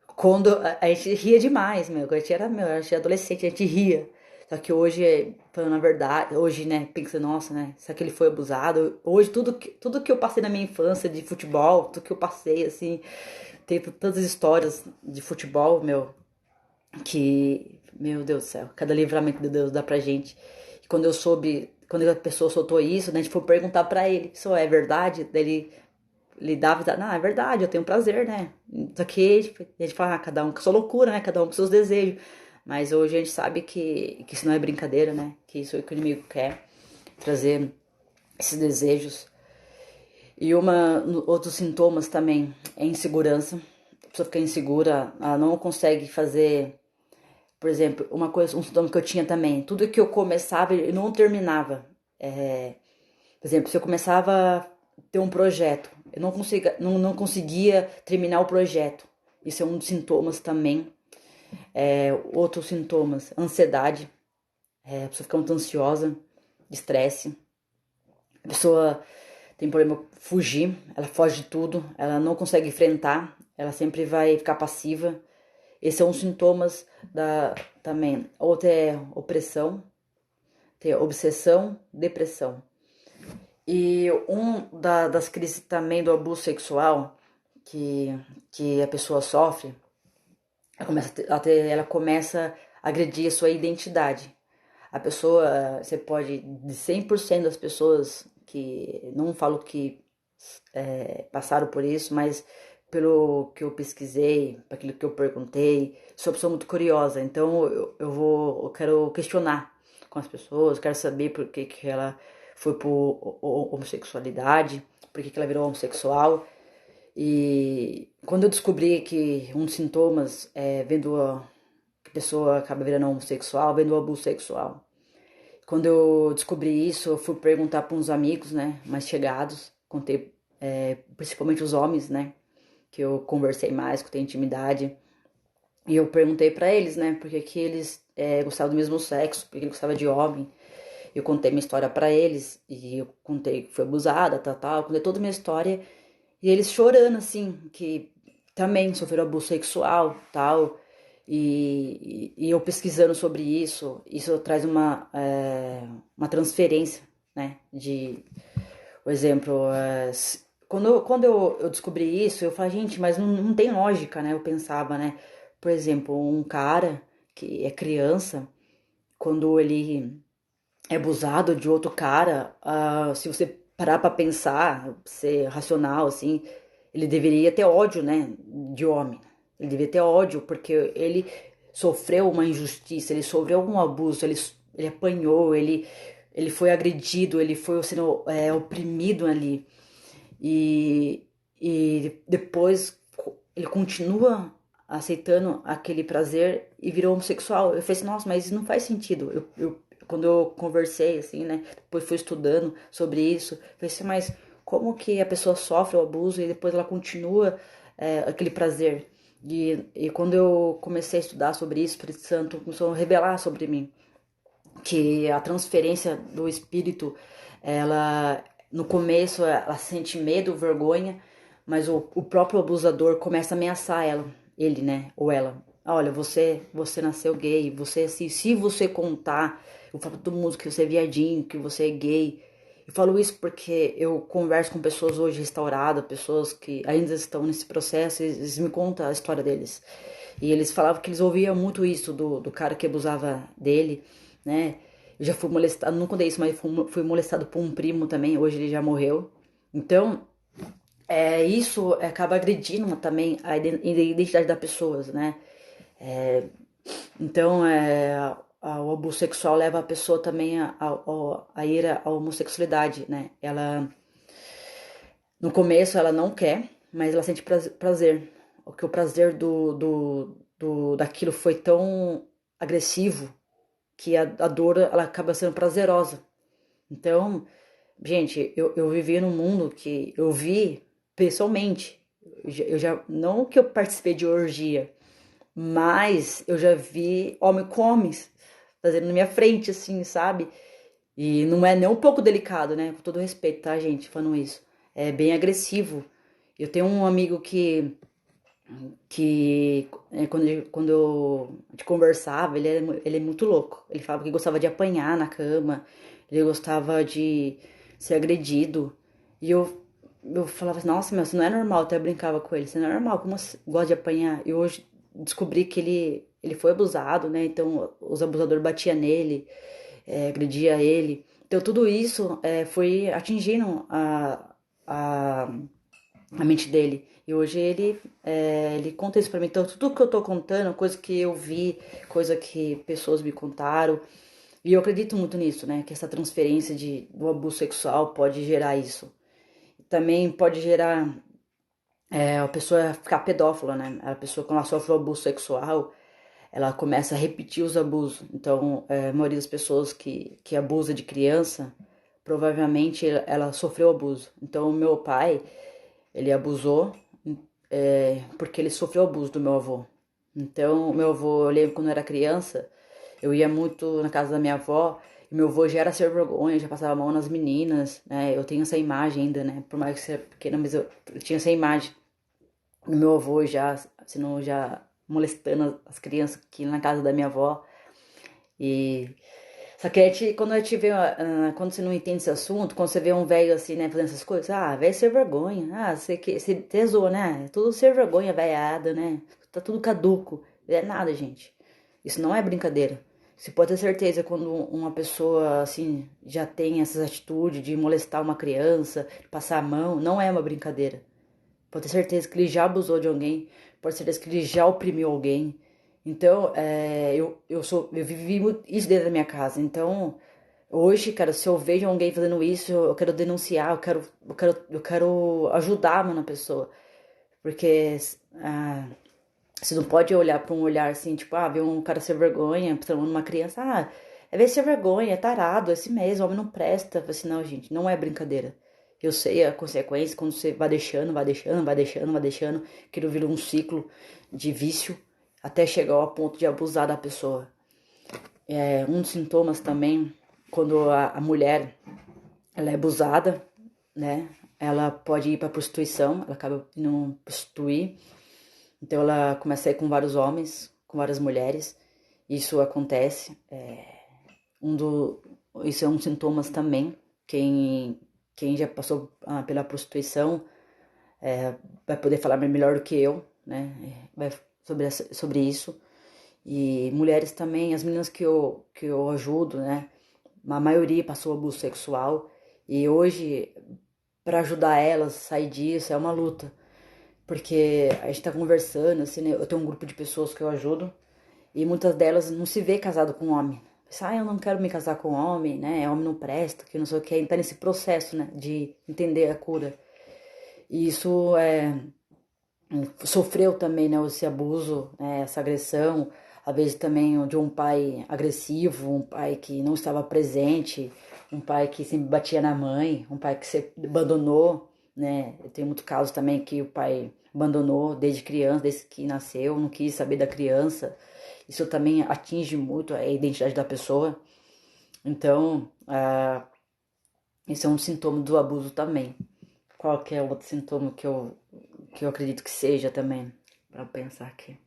Quando a gente ria demais, meu. Quando a gente era adolescente, a gente ria. Só que hoje, falando a verdade, hoje, né, pensa, nossa, né, será que ele foi abusado? Hoje, tudo que eu passei na minha infância de futebol, tudo que eu passei, assim, tem tantas histórias de futebol, meu, que, meu Deus do céu, cada livramento de Deus dá pra gente. E quando a pessoa soltou isso, né, a gente foi perguntar pra ele, isso é verdade? Daí ele dava, não, é verdade, eu tenho prazer, né? Só que a gente fala, cada um com sua loucura, né? Cada um com seus desejos. Mas hoje a gente sabe que isso não é brincadeira, né? Que isso é o que o inimigo quer, trazer esses desejos. E outros sintomas também é insegurança. A pessoa fica insegura, ela não consegue fazer, por exemplo, um sintoma que eu tinha também. Tudo que eu começava, eu não terminava. Por exemplo, se eu começava a ter um projeto, eu não conseguia terminar o projeto. Isso é um dos sintomas também. Outros sintomas, ansiedade. A pessoa fica muito ansiosa, estresse. A pessoa tem problema fugir, ela foge de tudo, ela não consegue enfrentar, ela sempre vai ficar passiva. Esses são os sintomas da também. Outra é opressão, tem obsessão, depressão. E das crises também do abuso sexual que a pessoa sofre, ela começa a agredir a sua identidade. A pessoa, você pode, de 100% das pessoas que, não falo que passaram por isso, mas pelo que eu pesquisei, para aquilo que eu perguntei, sou uma pessoa muito curiosa, então eu quero questionar com as pessoas, quero saber por que ela foi por homossexualidade, por que ela virou homossexual. E quando eu descobri que um dos sintomas é vendo que a pessoa acaba virando homossexual, vendo o abuso sexual. Quando eu descobri isso, eu fui perguntar para uns amigos, né, mais chegados, contei, principalmente os homens, né, que eu conversei mais, que eu tenho intimidade, e eu perguntei para eles, né, porque que eles gostavam do mesmo sexo, porque eles gostavam de homem. Eu contei minha história para eles, e eu contei que fui abusada, tal, contei toda a minha história, e eles chorando, assim, que também sofreram abuso sexual, tal, e eu pesquisando sobre isso traz uma transferência, né, por exemplo, quando eu descobri isso, eu falei, gente, mas não tem lógica, né, eu pensava, né, por exemplo, um cara que é criança, quando ele é abusado de outro cara, se você parar pra pensar, ser racional, assim, ele deveria ter ódio, né, de homem. Ele deveria ter ódio, porque ele sofreu uma injustiça, ele sofreu um abuso, ele apanhou, ele foi agredido, ele foi sendo oprimido ali. E depois ele continua aceitando aquele prazer e virou homossexual. Eu falei assim, nossa, mas isso não faz sentido. Quando eu conversei, assim, né, depois fui estudando sobre isso, eu falei assim, mas como que a pessoa sofre o abuso e depois ela continua aquele prazer? E quando eu comecei a estudar sobre isso, o Espírito Santo começou a revelar sobre mim que a transferência do espírito, ela no começo ela sente medo, vergonha, mas o próprio abusador começa a ameaçar ele, né, ou ela. Olha, você nasceu gay, você se você contar, eu falo pra todo mundo que você é viadinho, que você é gay. Eu falo isso porque eu converso com pessoas hoje restauradas, pessoas que ainda estão nesse processo, eles me contam a história deles. E eles falavam que eles ouviam muito isso do cara que abusava dele, né? Eu já fui molestado, não contei isso, mas fui molestado por um primo também, hoje ele já morreu. Então, isso acaba agredindo também a identidade das pessoas, né? É, então, o abuso sexual leva a pessoa também a ir à homossexualidade, né? Ela, no começo, ela não quer, mas ela sente prazer. Porque o prazer daquilo foi tão agressivo que a dor ela acaba sendo prazerosa. Então, gente, eu vivi num mundo que eu vi pessoalmente. Não que eu participei de orgia, mas eu já vi homem com homens fazendo na minha frente, assim, sabe? E não é nem um pouco delicado, né? Com todo respeito, tá, gente? Falando isso. É bem agressivo. Eu tenho um amigo que quando a gente conversava, ele é muito louco. Ele falava que gostava de apanhar na cama, ele gostava de ser agredido. E eu falava assim, nossa, meu, isso não é normal. Eu até brincava com ele, isso não é normal, como você gosta de apanhar? E hoje descobri que ele foi abusado, né? Então os abusadores batiam nele, agredia ele. Então tudo isso foi atingindo a a mente dele. E hoje ele conta isso pra mim. Então, tudo que eu tô contando, coisa que eu vi, coisa que pessoas me contaram. E eu acredito muito nisso, né? Que essa transferência do abuso sexual pode gerar isso. Também pode gerar a pessoa ficar pedófila, né? A pessoa, quando ela sofre o abuso sexual, ela começa a repetir os abusos. Então, a maioria das pessoas que abusa de criança, provavelmente ela sofreu abuso. Então, o meu pai, ele abusou porque ele sofreu abuso do meu avô. Então, meu avô, eu lembro quando eu era criança, eu ia muito na casa da minha avó, e Meu avô já era ser vergonha, já passava a mão nas meninas, né? Eu tenho essa imagem ainda, né? Por mais que seja pequena, mas eu tinha essa imagem. O meu avô já, senão já molestando as crianças aqui na casa da minha avó. E só que quando a gente vê, quando você não entende esse assunto, quando você vê um velho assim, né, fazendo essas coisas, velho ser vergonha, você zoa, né? É tudo ser vergonha, velhada, né? Tá tudo caduco. É nada, gente. Isso não é brincadeira. Você pode ter certeza quando uma pessoa assim já tem essas atitudes de molestar uma criança, de passar a mão, não é uma brincadeira. Pode ter certeza que ele já abusou de alguém, pode ter certeza que ele já oprimiu alguém. Então, eu vivi isso dentro da minha casa. Então, hoje, cara, se eu vejo alguém fazendo isso, eu quero denunciar, eu quero ajudar, mano, a pessoa. Porque você não pode olhar pra um olhar assim, tipo, ver um cara ser vergonha, chamando uma criança, é ver ser vergonha, é tarado, é assim mesmo, homem não presta. Eu falei assim, não, gente, não é brincadeira. Eu sei a consequência quando você vai deixando, vai deixando, vai deixando, vai deixando, aquilo vira um ciclo de vício até chegar ao ponto de abusar da pessoa. Um dos sintomas também, quando a mulher ela é abusada, né? Ela pode ir para prostituição, ela acaba indo prostituir. Então ela começa a ir com vários homens, com várias mulheres. Isso acontece. Um do, isso é um sintomas também. Quem já passou pela prostituição vai poder falar melhor do que eu, né? Sobre isso. E mulheres também, as meninas que eu ajudo, né? A maioria passou abuso sexual. E hoje, para ajudar elas a sair disso, é uma luta. Porque a gente tá conversando, assim, né? Eu tenho um grupo de pessoas que eu ajudo. E muitas delas não se vê casado com homem. Pensa, eu não quero me casar com homem, né? Homem não presta, que não sei o que. Tá nesse processo, né? De entender a cura. E isso sofreu também, né? Esse abuso, né, essa agressão. Às vezes também de um pai agressivo, um pai que não estava presente, um pai que sempre batia na mãe, um pai que se abandonou, né? Eu tenho muito caso também que o pai abandonou desde criança, desde que nasceu, não quis saber da criança. Isso também atinge muito a identidade da pessoa. Então, esse é um sintoma do abuso também. Qual que é o outro sintoma que eu acredito que seja também? Para pensar aqui.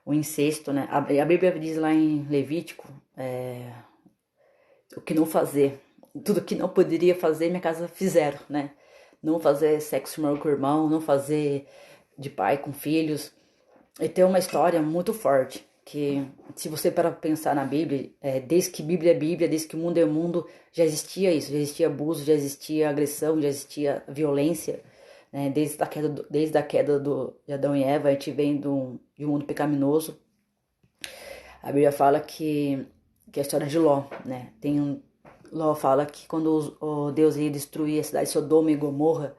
O incesto, né? A Bíblia diz lá em Levítico o que não fazer. Tudo que não poderia fazer, minha casa fizeram, né? Não fazer sexo irmão com irmão, não fazer de pai com filhos. E tem uma história muito forte, que se você para pensar na Bíblia, desde que Bíblia é Bíblia, desde que o mundo é mundo, já existia isso, já existia abuso, já existia agressão, já existia violência, né? Desde a queda de Adão e Eva, a gente vem de um mundo pecaminoso. A Bíblia fala que é a história de Ló, né? Ló fala que quando o Deus ia destruir a cidade de Sodoma e Gomorra,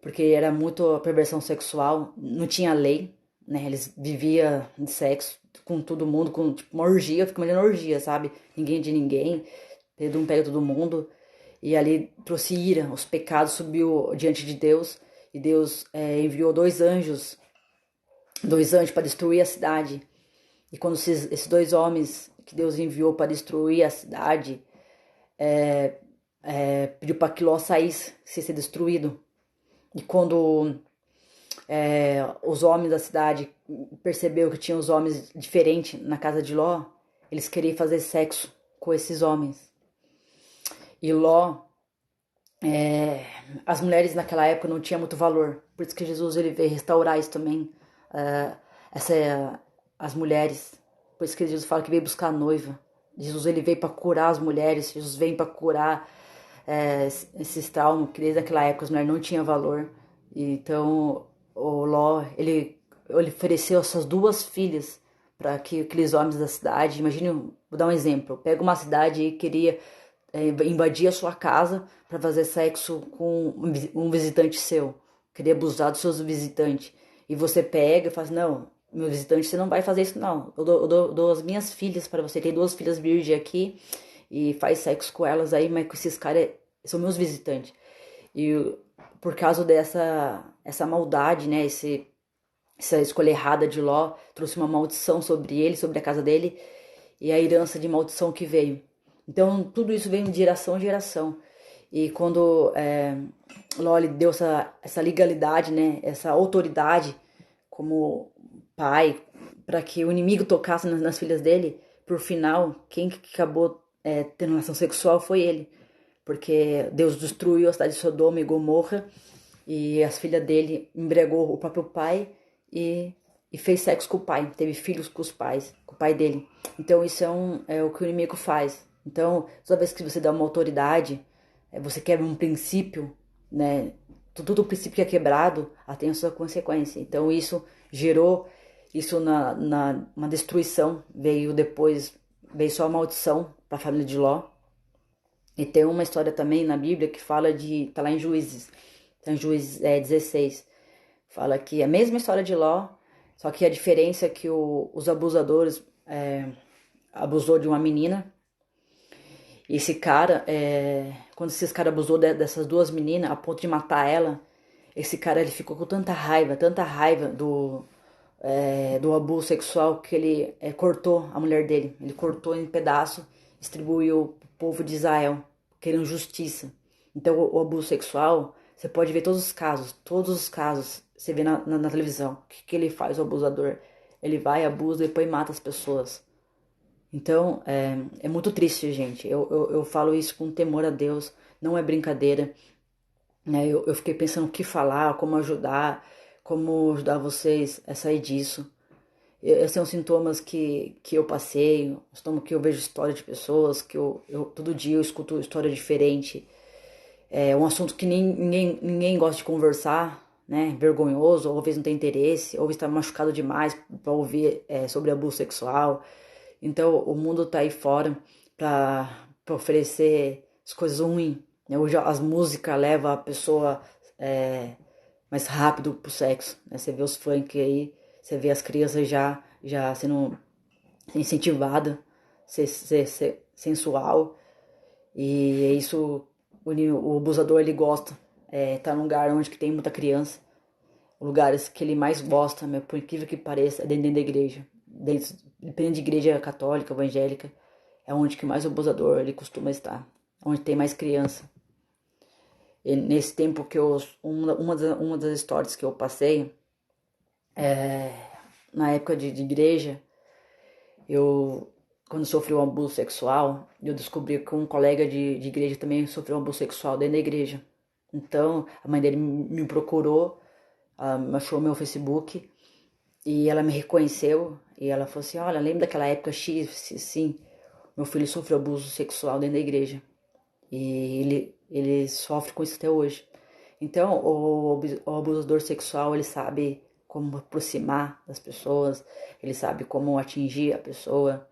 porque era muito a perversão sexual, não tinha lei, né? Eles viviam de sexo com todo mundo, com tipo uma orgia, eu fico imaginando orgia, sabe? Ninguém de ninguém, todo mundo pega todo mundo. E ali trouxe ira, os pecados subiu diante de Deus, e Deus enviou dois anjos para destruir a cidade. E quando esses dois homens que Deus enviou para destruir a cidade, pediu para que Ló saísse, se ser destruído. E quando os homens da cidade percebeu que tinha os homens diferentes na casa de Ló, eles queriam fazer sexo com esses homens. E Ló, as mulheres naquela época não tinham muito valor, por isso que Jesus ele veio restaurar isso também, as mulheres. Por isso que Jesus fala que veio buscar a noiva. Jesus ele veio para curar as mulheres, Jesus veio para curar esses traumas, que desde aquela época as mulheres não tinham valor. Então o Ló, ele ofereceu essas duas filhas para que aqueles homens da cidade, imagine, vou dar um exemplo, pega uma cidade e queria invadir a sua casa para fazer sexo com um visitante seu, queria abusar dos seus visitantes, e você pega e fala assim, não, meu visitante, você não vai fazer isso não, eu dou as minhas filhas para você, tem duas filhas virgens aqui, e faz sexo com elas aí, mas com esses caras são meus visitantes. E por causa essa maldade, né, essa escolha errada de Ló, trouxe uma maldição sobre ele, sobre a casa dele, e a herança de maldição que veio. Então, tudo isso vem de geração em geração. E quando Loli deu essa legalidade, né, essa autoridade como pai, para que o inimigo tocasse nas filhas dele, por final, quem que acabou tendo relação sexual foi ele. Porque Deus destruiu a cidade de Sodoma e Gomorra, e as filhas dele embriagou o próprio pai e, e fez sexo com o pai, teve filhos com os pais, com o pai dele. Então isso é o que o inimigo faz. Então, toda vez que você dá uma autoridade, você quebra um princípio, né? Todo o princípio que é quebrado tem a sua consequência. Então isso gerou isso na uma destruição. Veio depois, veio só a maldição para a família de Ló. E tem uma história também na Bíblia que fala de, tá lá em Juízes, tá em Juízes 16, fala que a mesma história de Ló, só que a diferença é que os abusadores abusou de uma menina. E esse cara, quando esse cara abusou dessas duas meninas a ponto de matar ela, esse cara ele ficou com tanta raiva do abuso sexual que ele cortou a mulher dele. Ele cortou em pedaço, distribuiu pro povo de Israel, querendo justiça. Então o abuso sexual, você pode ver todos os casos, você vê na televisão. O que ele faz, o abusador? Ele vai, abusa e depois mata as pessoas. Então, é muito triste, gente. Eu falo isso com temor a Deus, não é brincadeira, né? Eu fiquei pensando o que falar, como ajudar vocês a sair disso. Esses são sintomas que eu passei, sintomas que eu vejo história de pessoas, que todo dia eu escuto história diferente. É um assunto que ninguém gosta de conversar, né? Vergonhoso, ou às vezes não tem interesse, ou está machucado demais para ouvir sobre abuso sexual. Então o mundo tá aí fora pra oferecer as coisas ruins. Né? Hoje as músicas levam a pessoa mais rápido pro sexo. Né? Você vê os funk aí, você vê as crianças já sendo incentivadas, ser sensual. E é isso, o abusador ele gosta. Tá num lugar onde que tem muita criança. Lugares que ele mais gosta, né, por incrível que pareça, é dentro da igreja. Dependendo de igreja católica, evangélica, é onde que mais o abusador ele costuma estar. Onde tem mais criança. E nesse tempo que uma das histórias que eu passei, na época de igreja, eu, quando sofri um abuso sexual, eu descobri que um colega de igreja também sofreu um abuso sexual dentro da igreja. Então, a mãe dele me procurou, achou meu Facebook e ela me reconheceu e ela falou assim, olha, lembra daquela época X? Sim, meu filho sofreu abuso sexual dentro da igreja e ele sofre com isso até hoje. Então, o abusador sexual, ele sabe como aproximar das pessoas, ele sabe como atingir a pessoa.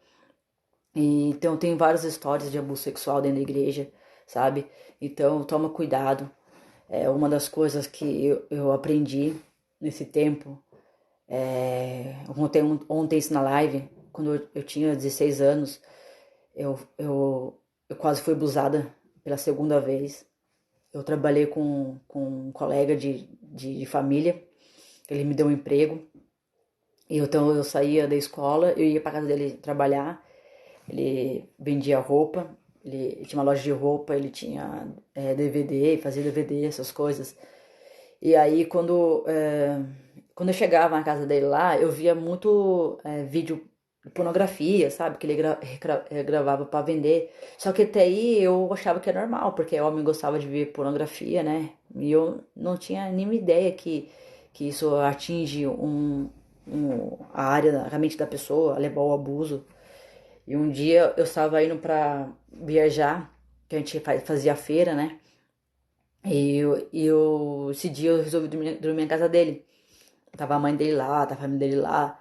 E, então, tem várias histórias de abuso sexual dentro da igreja, sabe? Então, toma cuidado. É uma das coisas que eu aprendi nesse tempo. Ontem isso na live, quando eu tinha 16 anos, eu quase fui abusada pela segunda vez. Eu trabalhei com um colega de família, ele me deu um emprego, e então eu saía da escola, eu ia pra casa dele trabalhar, ele vendia roupa, ele tinha uma loja de roupa, ele tinha DVD, fazia DVD, essas coisas. E aí quando eu chegava na casa dele lá, eu via muito vídeo de pornografia, sabe? Que ele gravava pra vender. Só que até aí eu achava que é normal, porque homem gostava de ver pornografia, né? E eu não tinha nenhuma ideia que isso atinge a área, a mente da pessoa, a levar ao abuso. E um dia eu estava indo pra viajar, que a gente fazia feira, né? Esse dia eu resolvi dormir na casa dele. Tava a mãe dele lá, tava a família dele lá.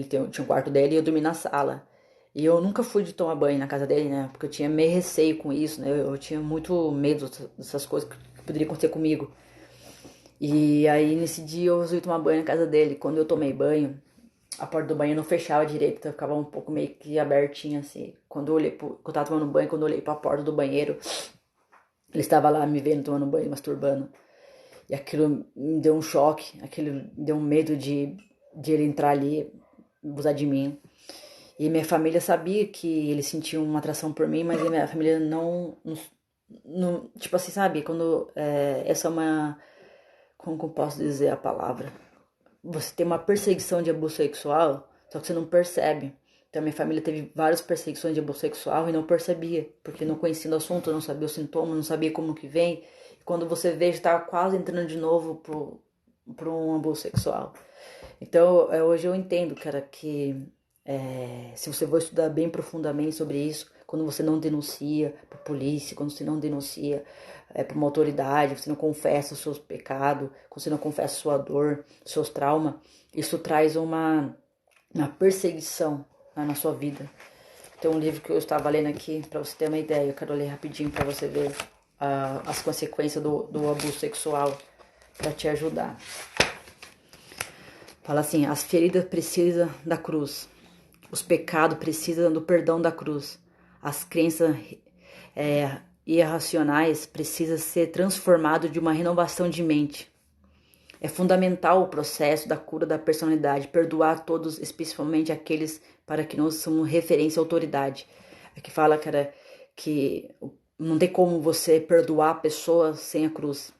Tinha um quarto dele e eu dormi na sala. E eu nunca fui de tomar banho na casa dele, né? Porque eu tinha meio receio com isso, né? Eu tinha muito medo dessas coisas que poderiam acontecer comigo. E aí nesse dia eu resolvi tomar banho na casa dele. Quando eu tomei banho, a porta do banho não fechava direito, então ficava um pouco meio que abertinha assim. Quando eu tava tomando banho, quando eu olhei pra porta do banheiro, ele estava lá me vendo tomando banho, masturbando. E aquilo me deu um choque, aquilo me deu um medo de ele entrar ali, abusar de mim. E minha família sabia que eles sentiam uma atração por mim, mas a minha família não tipo assim, sabe? Quando essa é uma, como que eu posso dizer a palavra? Você tem uma perseguição de abuso sexual, só que você não percebe. Então, minha família teve várias perseguições de abuso sexual e não percebia, porque não conhecia o assunto, não sabia os sintomas, não sabia como que vem. E quando você vê, já estava quase entrando de novo pro um abuso sexual. Então, hoje eu entendo, cara, que se você for estudar bem profundamente sobre isso, quando você não denuncia pra polícia, quando você não denuncia pra uma autoridade, você não confessa os seus pecados, quando você não confessa a sua dor, os seus traumas, isso traz uma perseguição, né, na sua vida. Tem um livro que eu estava lendo aqui, pra você ter uma ideia, eu quero ler rapidinho pra você ver as consequências do abuso sexual, pra te ajudar. Fala assim, as feridas precisam da cruz. Os pecados precisam do perdão da cruz. As crenças irracionais precisam ser transformadas de uma renovação de mente. É fundamental o processo da cura da personalidade, perdoar todos, especialmente aqueles para que nós somos referência à autoridade. Aqui fala, cara, que não tem como você perdoar a pessoa sem a cruz.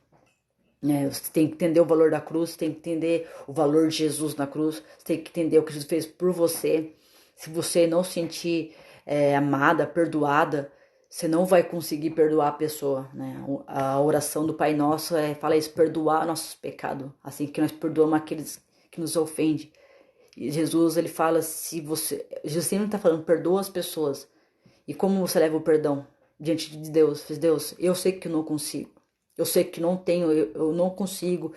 Você tem que entender o valor da cruz, tem que entender o valor de Jesus na cruz, você tem que entender o que Jesus fez por você. Se você não se sentir amada, perdoada, você não vai conseguir perdoar a pessoa, né? A oração do Pai Nosso fala isso, perdoar nossos pecados, assim que nós perdoamos aqueles que nos ofendem. E Jesus, ele fala, Jesus sempre está falando, perdoa as pessoas. E como você leva o perdão diante de Deus? Deus, eu sei que eu não consigo. Eu sei que não tenho, eu não consigo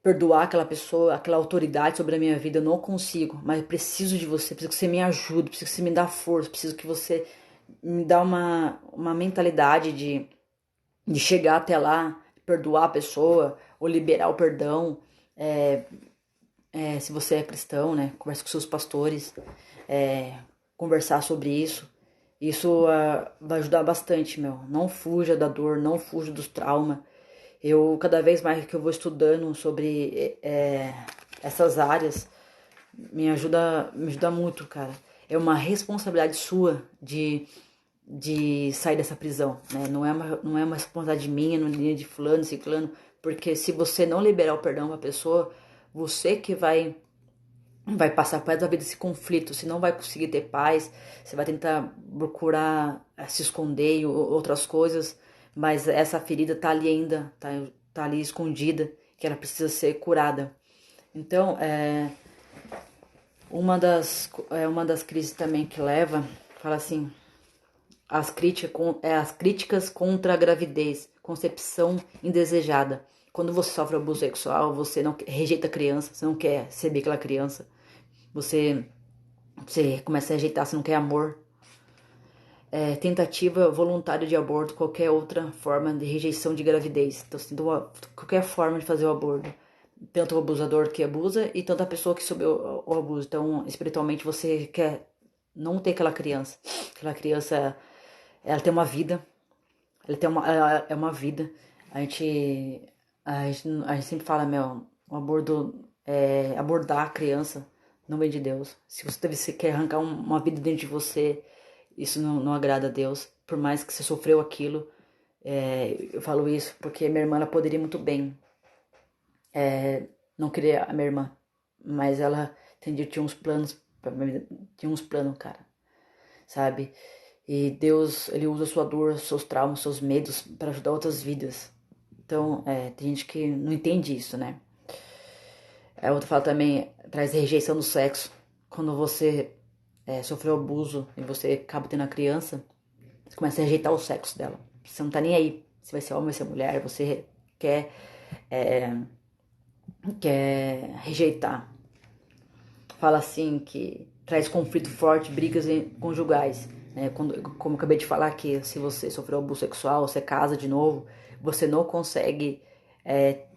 perdoar aquela pessoa, aquela autoridade sobre a minha vida, eu não consigo, mas eu preciso de você, preciso que você me ajude, preciso que você me dê força, preciso que você me dê uma mentalidade de chegar até lá, perdoar a pessoa, ou liberar o perdão, se você é cristão, né, conversa com seus pastores, conversar sobre isso. Isso vai ajudar bastante, meu. Não fuja da dor, não fuja dos traumas. Eu, cada vez mais que eu vou estudando sobre essas áreas, me ajuda muito, cara. É uma responsabilidade sua de sair dessa prisão, né? Não é uma responsabilidade minha, não é de fulano, ciclano, porque se você não liberar o perdão pra pessoa, você que vai passar por da vida esse conflito, você não vai conseguir ter paz, você vai tentar procurar se esconder e outras coisas, mas essa ferida tá ali ainda, tá ali escondida, que ela precisa ser curada. Então, uma das crises também que leva, fala assim, as críticas contra a gravidez, concepção indesejada. Quando você sofre abuso sexual, você não rejeita a criança, você não quer receber aquela criança. Você começa a rejeitar, você não quer amor. Tentativa voluntária de aborto, qualquer outra forma de rejeição de gravidez. Então, qualquer forma de fazer o aborto. Tanto o abusador que abusa e tanto a pessoa que sofreu o abuso. Então, espiritualmente, você quer não ter aquela criança. Aquela criança, ela tem uma vida. Ela é uma vida. A gente sempre fala, meu, o aborto abordar a criança não vem de Deus. Se você quer arrancar uma vida dentro de você, isso não agrada a Deus. Por mais que você sofreu aquilo, eu falo isso porque minha irmã ela poderia muito bem não querer a minha irmã, mas ela entendi, tinha uns planos pra minha vida, tinha uns planos, cara, sabe? E Deus, ele usa a sua dor, seus traumas, seus medos para ajudar outras vidas. Então, tem gente que não entende isso, né? Outra fala também, traz rejeição do sexo. Quando você sofreu abuso e você acaba tendo a criança, você começa a rejeitar o sexo dela. Você não tá nem aí se vai ser homem ou se é mulher, você quer rejeitar. Fala assim que traz conflito forte, brigas conjugais. Né? Como eu acabei de falar aqui, se você sofreu abuso sexual, você casa de novo, você não consegue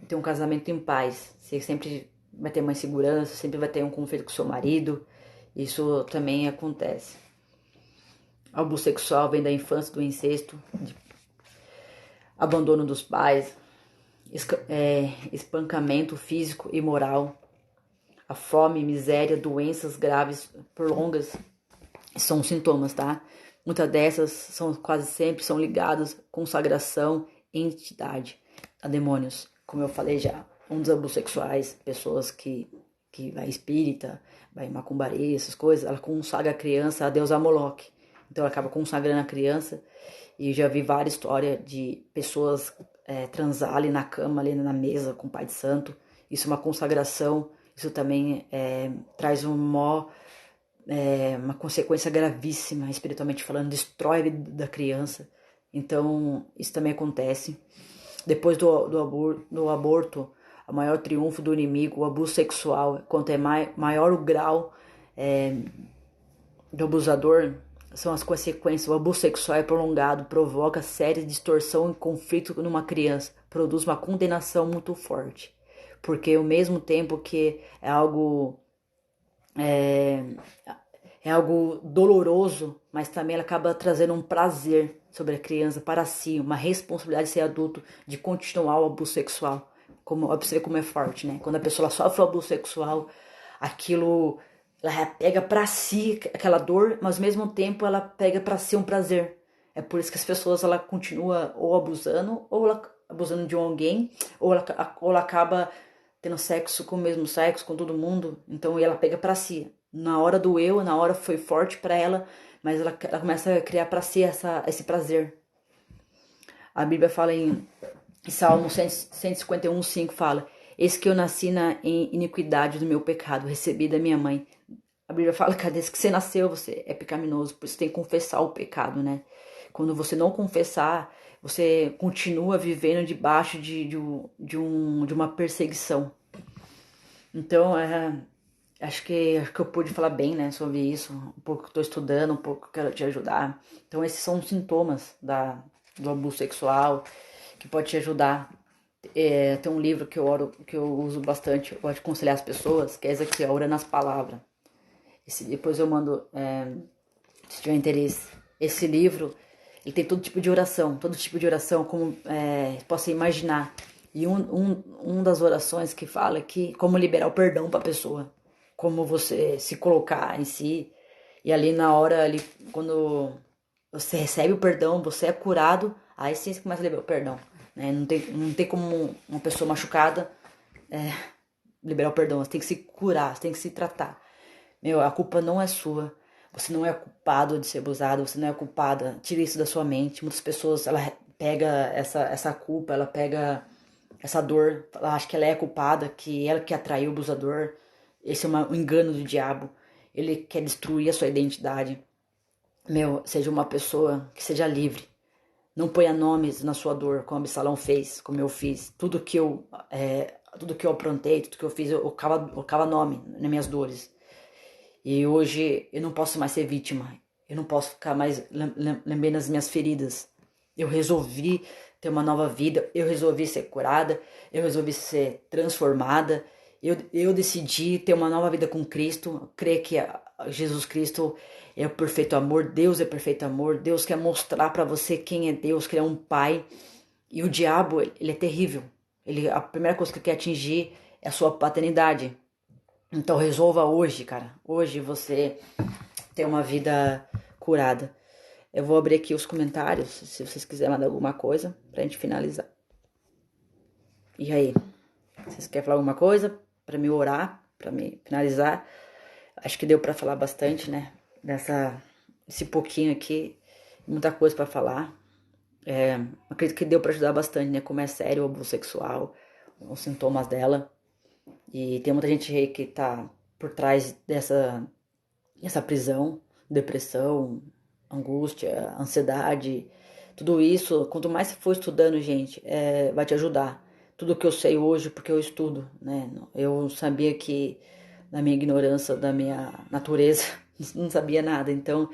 ter um casamento em paz. Você sempre vai ter uma insegurança, sempre vai ter um conflito com seu marido. Isso também acontece. O abuso sexual vem da infância, do incesto, abandono dos pais, espancamento físico e moral, a fome, miséria, doenças graves por longas, São sintomas, tá? Muitas dessas são quase sempre são ligadas à consagração, entidade, a demônios. Como eu falei já, um dos abusos sexuais, pessoas que vai espírita, vai macumbaria, essas coisas, ela consagra a criança a deusa Moloque. Então ela acaba consagrando a criança. E já vi várias histórias de pessoas transar ali na cama, ali na mesa com o Pai de Santo. Isso é uma consagração. Isso também traz uma consequência gravíssima, espiritualmente falando, destrói a vida da criança. Então, isso também acontece. Depois do aborto, o maior triunfo do inimigo, o abuso sexual, quanto é maior o grau do abusador, são as consequências. O abuso sexual é prolongado, provoca séria distorção e conflito numa criança, produz uma condenação muito forte. Porque ao mesmo tempo que é algo doloroso, mas também ela acaba trazendo um prazer sobre a criança para si, uma responsabilidade de ser adulto, de continuar o abuso sexual. Como você vê como é forte, né? Quando a pessoa sofre o abuso sexual, aquilo ela pega para si aquela dor, mas ao mesmo tempo ela pega para si um prazer. É por isso que as pessoas ela continua ou abusando, ou ela abusando de alguém, ou ela acaba tendo sexo com o mesmo sexo, com todo mundo. Então ela pega para si. Na hora doeu, na hora foi forte para ela, mas ela começa a criar para si esse prazer. A Bíblia fala em Salmo 151:5 fala: eis que eu nasci na iniquidade do meu pecado, recebi da minha mãe. A Bíblia fala que desde que você nasceu, você é pecaminoso, por isso tem que confessar o pecado, né? Quando você não confessar, você continua vivendo debaixo de uma perseguição. Então, acho que eu pude falar bem, né, sobre isso. Um pouco que estou estudando, um pouco que quero te ajudar. Então, esses são os sintomas do abuso sexual que pode te ajudar. Tem um livro que eu uso bastante, eu gosto de aconselhar as pessoas, que é esse aqui, ó, Ora nas Palavras. Depois eu mando, se tiver interesse. Esse livro, ele tem todo tipo de oração, como possa imaginar. E um das orações que fala aqui, como liberar o perdão para a pessoa, como você se colocar em si. E ali na hora, ali, quando você recebe o perdão, você é curado, aí sim você começa a liberar o perdão. Né? Não tem como uma pessoa machucada liberar o perdão, você tem que se curar, você tem que se tratar. Meu, a culpa não é sua. Você não é culpado de ser abusado, você não é culpada. Tira isso da sua mente. Muitas pessoas, ela pega essa culpa, ela pega essa dor, ela acha que ela é culpada, que ela que atraiu o abusador. Esse é um engano do diabo. Ele quer destruir a sua identidade. Meu, seja uma pessoa que seja livre. Não ponha nomes na sua dor, como Absalão fez, como eu fiz. Tudo que eu aprontei, tudo que eu fiz, eu colocava nome nas minhas dores. E hoje eu não posso mais ser vítima. Eu não posso ficar mais lembrando as minhas feridas. Eu resolvi ter uma nova vida. Eu resolvi ser curada. Eu resolvi ser transformada. Eu decidi ter uma nova vida com Cristo. Crer que Jesus Cristo é o perfeito amor. Deus é perfeito amor. Deus quer mostrar para você quem é Deus, que ele é um pai. E o diabo, ele é terrível. A primeira coisa que ele quer atingir é a sua paternidade. Então resolva hoje, cara. Hoje você tem uma vida curada. Eu vou abrir aqui os comentários, se vocês quiserem mandar alguma coisa, pra gente finalizar. E aí? Vocês querem falar alguma coisa pra me orar, pra me finalizar? Acho que deu pra falar bastante, né? Esse pouquinho aqui, muita coisa pra falar. Acredito que deu pra ajudar bastante, né? Como é sério o abuso sexual, os sintomas dela. E tem muita gente aí que tá por trás dessa prisão, depressão, angústia, ansiedade, tudo isso. Quanto mais você for estudando, gente, vai te ajudar. Tudo que eu sei hoje, porque eu estudo, né? Eu sabia que, na minha ignorância, da minha natureza, não sabia nada. Então,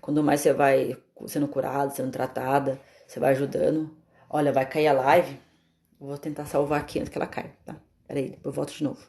quando mais você vai sendo curada, sendo tratada, você vai ajudando. Olha, vai cair a live. Eu vou tentar salvar aqui antes que ela caia, tá? Peraí, depois eu volto de novo.